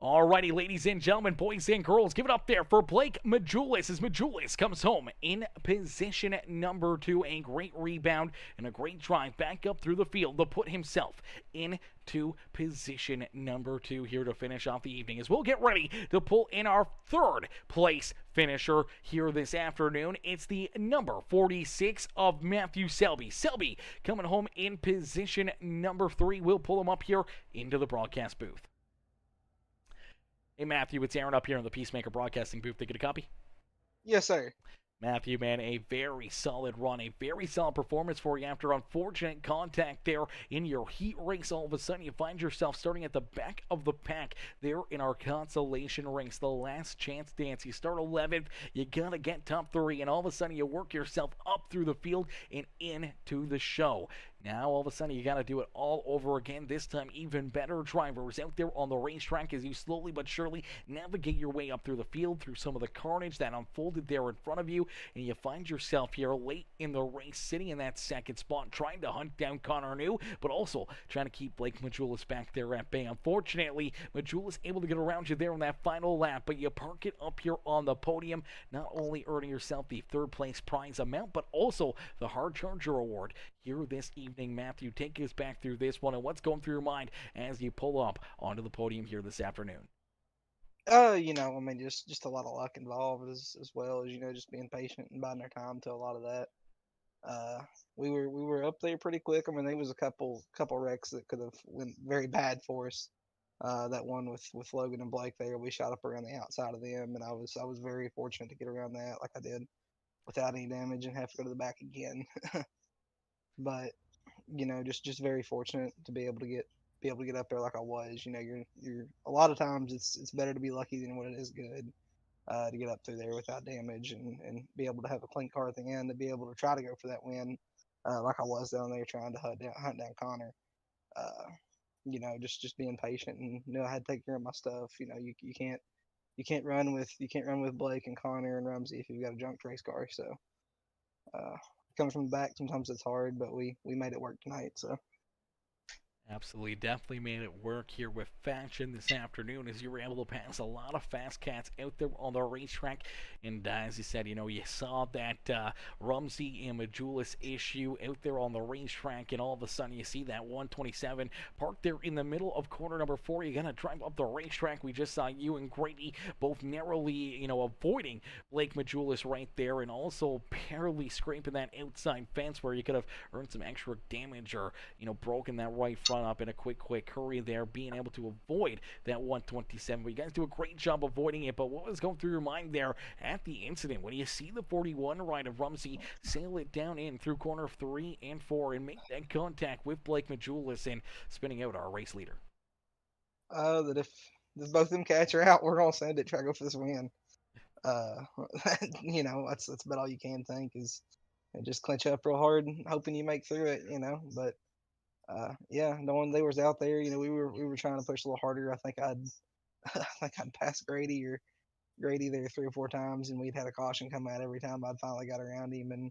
Speaker 2: Alrighty, ladies and gentlemen, boys and girls, give it up there for Blake Majulis as Majulis comes home in position number 2. A great rebound and a great drive back up through the field to put himself into position number 2 here to finish off the evening, as we'll get ready to pull in our third place finisher here this afternoon. It's the number 46 of Matthew Selby. Selby coming home in position number 3. We'll pull him up here into the broadcast booth. Hey, Matthew, it's Aaron up here in the Peacemaker Broadcasting booth. Did you get a copy?
Speaker 5: Yes, sir.
Speaker 2: Matthew, man, a very solid run, a very solid performance for you after unfortunate contact there in your heat race. All of a sudden, you find yourself starting at the back of the pack there in our consolation race, the last chance dance. You start 11th, you got to get top 3, and all of a sudden, you work yourself up through the field and into the show. Now, all of a sudden, you got to do it all over again. This time, even better drivers out there on the racetrack as you slowly but surely navigate your way up through the field, through some of the carnage that unfolded there in front of you, and you find yourself here late in the race, sitting in that second spot, trying to hunt down Connor New, but also trying to keep Blake Majulis back there at bay. Unfortunately, Majulis able to get around you there on that final lap, but you park it up here on the podium, not only earning yourself the third place prize amount, but also the Hard Charger Award here this evening. Matthew, take us back through this one and what's going through your mind as you pull up onto the podium here this afternoon.
Speaker 5: Just a lot of luck involved as well as, just being patient and biding our time to a lot of that. We were up there pretty quick. I mean, there was a couple wrecks that could have went very bad for us. That one with Logan and Blake there, we shot up around the outside of them, and I was very fortunate to get around that like I did without any damage and have to go to the back again. But you know, just very fortunate to be able to get up there like I was. You know, you're a lot of times it's better to be lucky than what it is good. To get up through there without damage and be able to have a clean car at the end to be able to try to go for that win, like I was down there trying to hunt down Connor. Uh, you know, just being patient and know I had to take care of my stuff. You know, you can't run with Blake and Connor and Rumsey if you've got a junk race car. So coming from the back, sometimes it's hard, but we made it work tonight. So.
Speaker 2: Absolutely, definitely made it work here with Faction this afternoon as you were able to pass a lot of fast cats out there on the racetrack. And as you said, you know, you saw that Rumsey and Majulis issue out there on the racetrack, and all of a sudden you see that 127 parked there in the middle of corner number 4. You're going to drive up the racetrack. We just saw you and Grady both narrowly, you know, avoiding Blake Majulis right there, and also barely scraping that outside fence where you could have earned some extra damage or, you know, broken that right front up in a quick hurry there, being able to avoid that 127. But you guys do a great job avoiding it. But what was going through your mind there at the incident when you see the 41 ride of Rumsey sail it down in through corner 3 and 4 and make that contact with Blake Majulis and spinning out our race leader?
Speaker 5: That if both of them cats are out, we're gonna send it, try to go for this win. You know, that's about all you can think is just clench up real hard, hoping you make through it. You know, but yeah, knowing they was out there, you know, we were trying to push a little harder. I think I'd passed Grady there 3 or 4 times, and we'd had a caution come out every time I'd finally got around him and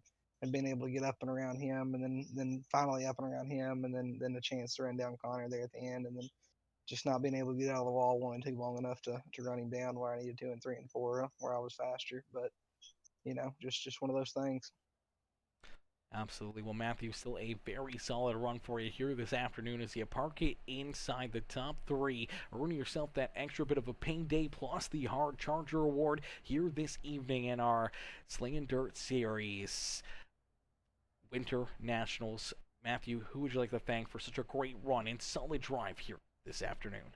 Speaker 5: been able to get up and around him, and then finally up and around him, and then a chance to run down Connor there at the end, and then just not being able to get out of the wall 1 and 2 long enough to run him down where I needed 2 and 3 and 4 where I was faster. But you know, just one of those things.
Speaker 2: Absolutely. Well, Matthew, still a very solid run for you here this afternoon as you park it inside the top 3, earning yourself that extra bit of a pain day plus the Hard Charger Award here this evening in our Slinging Dirt Series Winter Nationals. Matthew, who would you like to thank for such a great run and solid drive here this afternoon?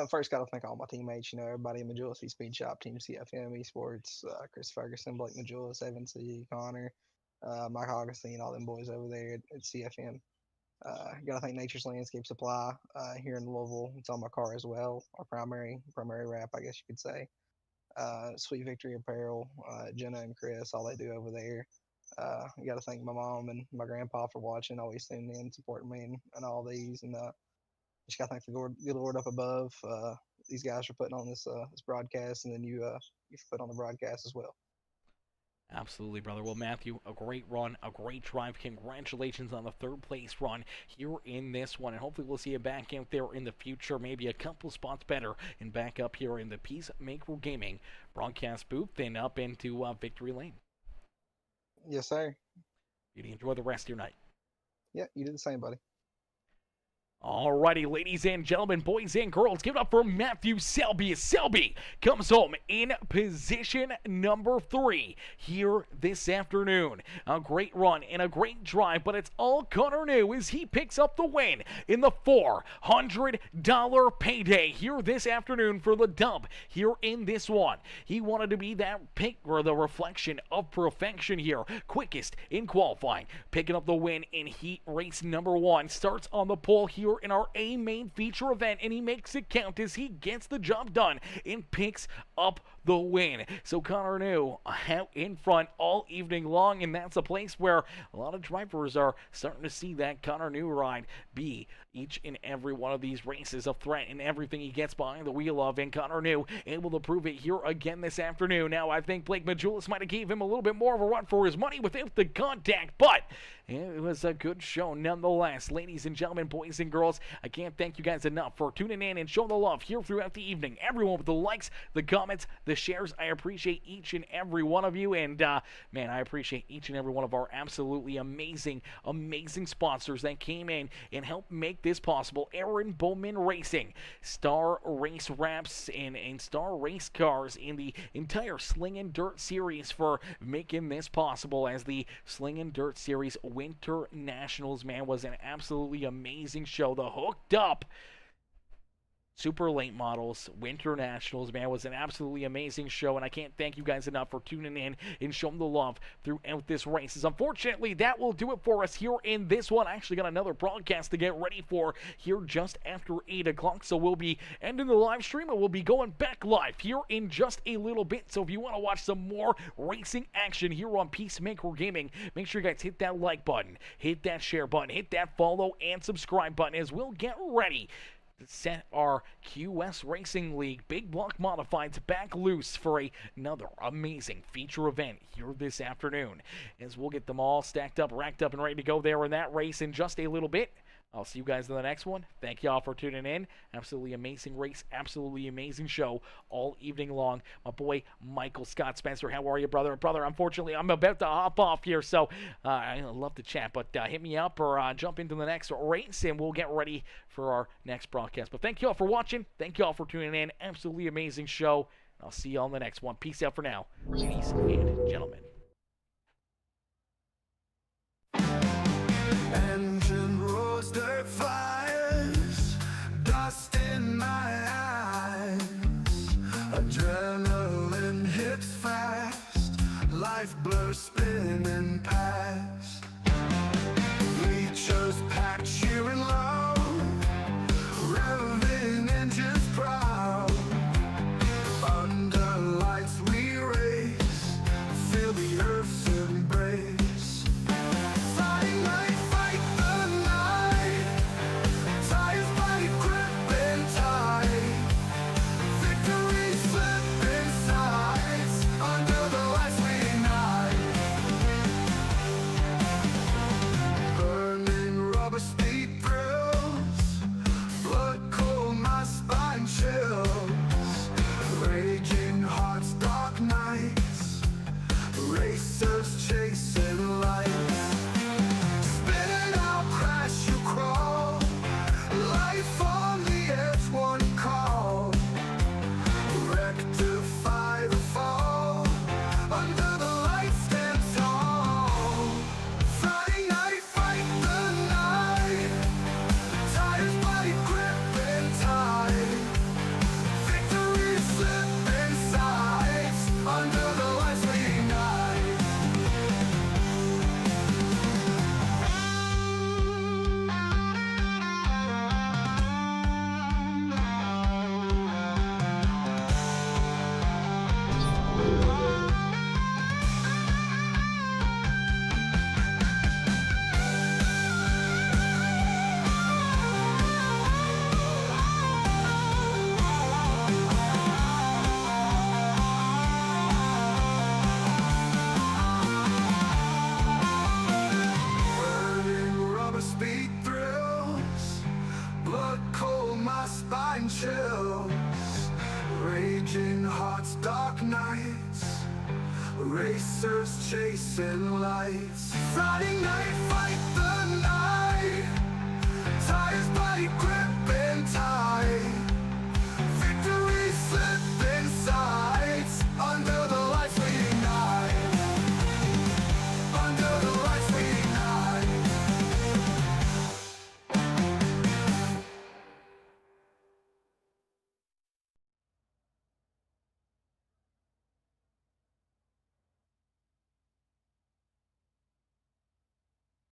Speaker 5: First, got to thank all my teammates. You know, everybody in Majulis Speed Shop, Team CFM Esports, Chris Ferguson, Blake Majulis, Evan C, Connor, Mike Augustine, all them boys over there at CFM. Got to thank Nature's Landscape Supply here in Louisville. It's on my car as well. Our primary wrap, I guess you could say. Sweet Victory Apparel, Jenna and Chris, all they do over there. Got to thank my mom and my grandpa for watching, always tuning in, supporting me and all these. And just got to thank the good Lord up above. These guys for putting on this broadcast, and then you put on the broadcast as well.
Speaker 2: Absolutely, brother. Well, Matthew, a great run, a great drive. Congratulations on the 3rd place run here in this one, and hopefully we'll see you back out there in the future, maybe a couple spots better, and back up here in the Peacemaker Gaming broadcast booth and up into Victory Lane.
Speaker 5: Yes, sir.
Speaker 2: You enjoy the rest of your night.
Speaker 5: Yeah, you do the same, buddy.
Speaker 2: Alrighty, ladies and gentlemen, boys and girls, give it up for Matthew Selby. Selby comes home in position number 3 here this afternoon. A great run and a great drive, but it's all Connor knew as he picks up the win in the $400 payday here this afternoon for the dub here in this one. He wanted to be that pick or the reflection of perfection here. Quickest in qualifying, picking up the win in heat race number 1. Starts on the pole here in our A main feature event, and he makes it count as he gets the job done and picks up the win. So Connor New out in front all evening long, and that's a place where a lot of drivers are starting to see that Connor New ride be each and every one of these races a threat in everything he gets behind the wheel of, and Connor New able to prove it here again this afternoon. Now, I think Blake Majulis might have gave him a little bit more of a run for his money without the contact, but it was a good show nonetheless. Ladies and gentlemen, boys and girls, I can't thank you guys enough for tuning in and showing the love here throughout the evening. Everyone with the likes, the comments, the shares, I appreciate each and every one of you, and man, I appreciate each and every one of our absolutely amazing sponsors that came in and helped make this possible. Aaron Bowman Racing, Star Race Wraps, and Star Race Cars in the entire Slinging Dirt series for making this possible, as the Slinging Dirt series Winter Nationals, man, was an absolutely amazing show. The Hooked Up super late models, winter nationals. Man, it was an absolutely amazing show, and I can't thank you guys enough for tuning in and showing the love throughout this race. Unfortunately, that will do it for us here in this one. I actually got another broadcast to get ready for here just after 8 o'clock, so we'll be ending the live stream, and we'll be going back live here in just a little bit. So if you want to watch some more racing action here on Peacemaker Gaming, make sure you guys hit that like button, hit that share button, hit that follow and subscribe button as we'll get ready to set our QS Racing League Big Block Modifieds back loose for another amazing feature event here this afternoon. As we'll get them all stacked up, racked up, and ready to go there in that race in just a little bit. I'll see you guys in the next one. Thank y'all for tuning in. Absolutely amazing race, absolutely amazing show all evening long. My boy Michael Scott Spencer, how are you, brother? Brother, unfortunately, I'm about to hop off here, so I love to chat, but hit me up or jump into the next race, and we'll get ready for our next broadcast. But thank y'all for watching. Thank y'all for tuning in. Absolutely amazing show. I'll see y'all in the next one. Peace out for now, ladies and gentlemen.
Speaker 1: Engine roars, dirt fires, dust in my eyes. Adrenaline hits fast, life blurs spinning past. Bleachers packed, cheering loud, revving engines proud. Under lights we race, feel the earth's embrace. Fighting night, fight the night. Tires body gripping tight. Victory slipping sights. Under the lights we ignite. Burning rubber speed thrills. Blood cold, my spine chills. Raging hearts, dark nights. Racers chasing lights. Spinning out, crash, you crawl. Life on the edge, one call. Rectify the fall. Under the lights, stand tall. Friday night, fight the night. Tires, body gripping tight. Victory slipping sights. Under the lights we ignite. Burning rubber speed thrills. Blood cold, my spine chills. Raging hearts, dark nights. Racers chasing lights. Friday night, fight the night.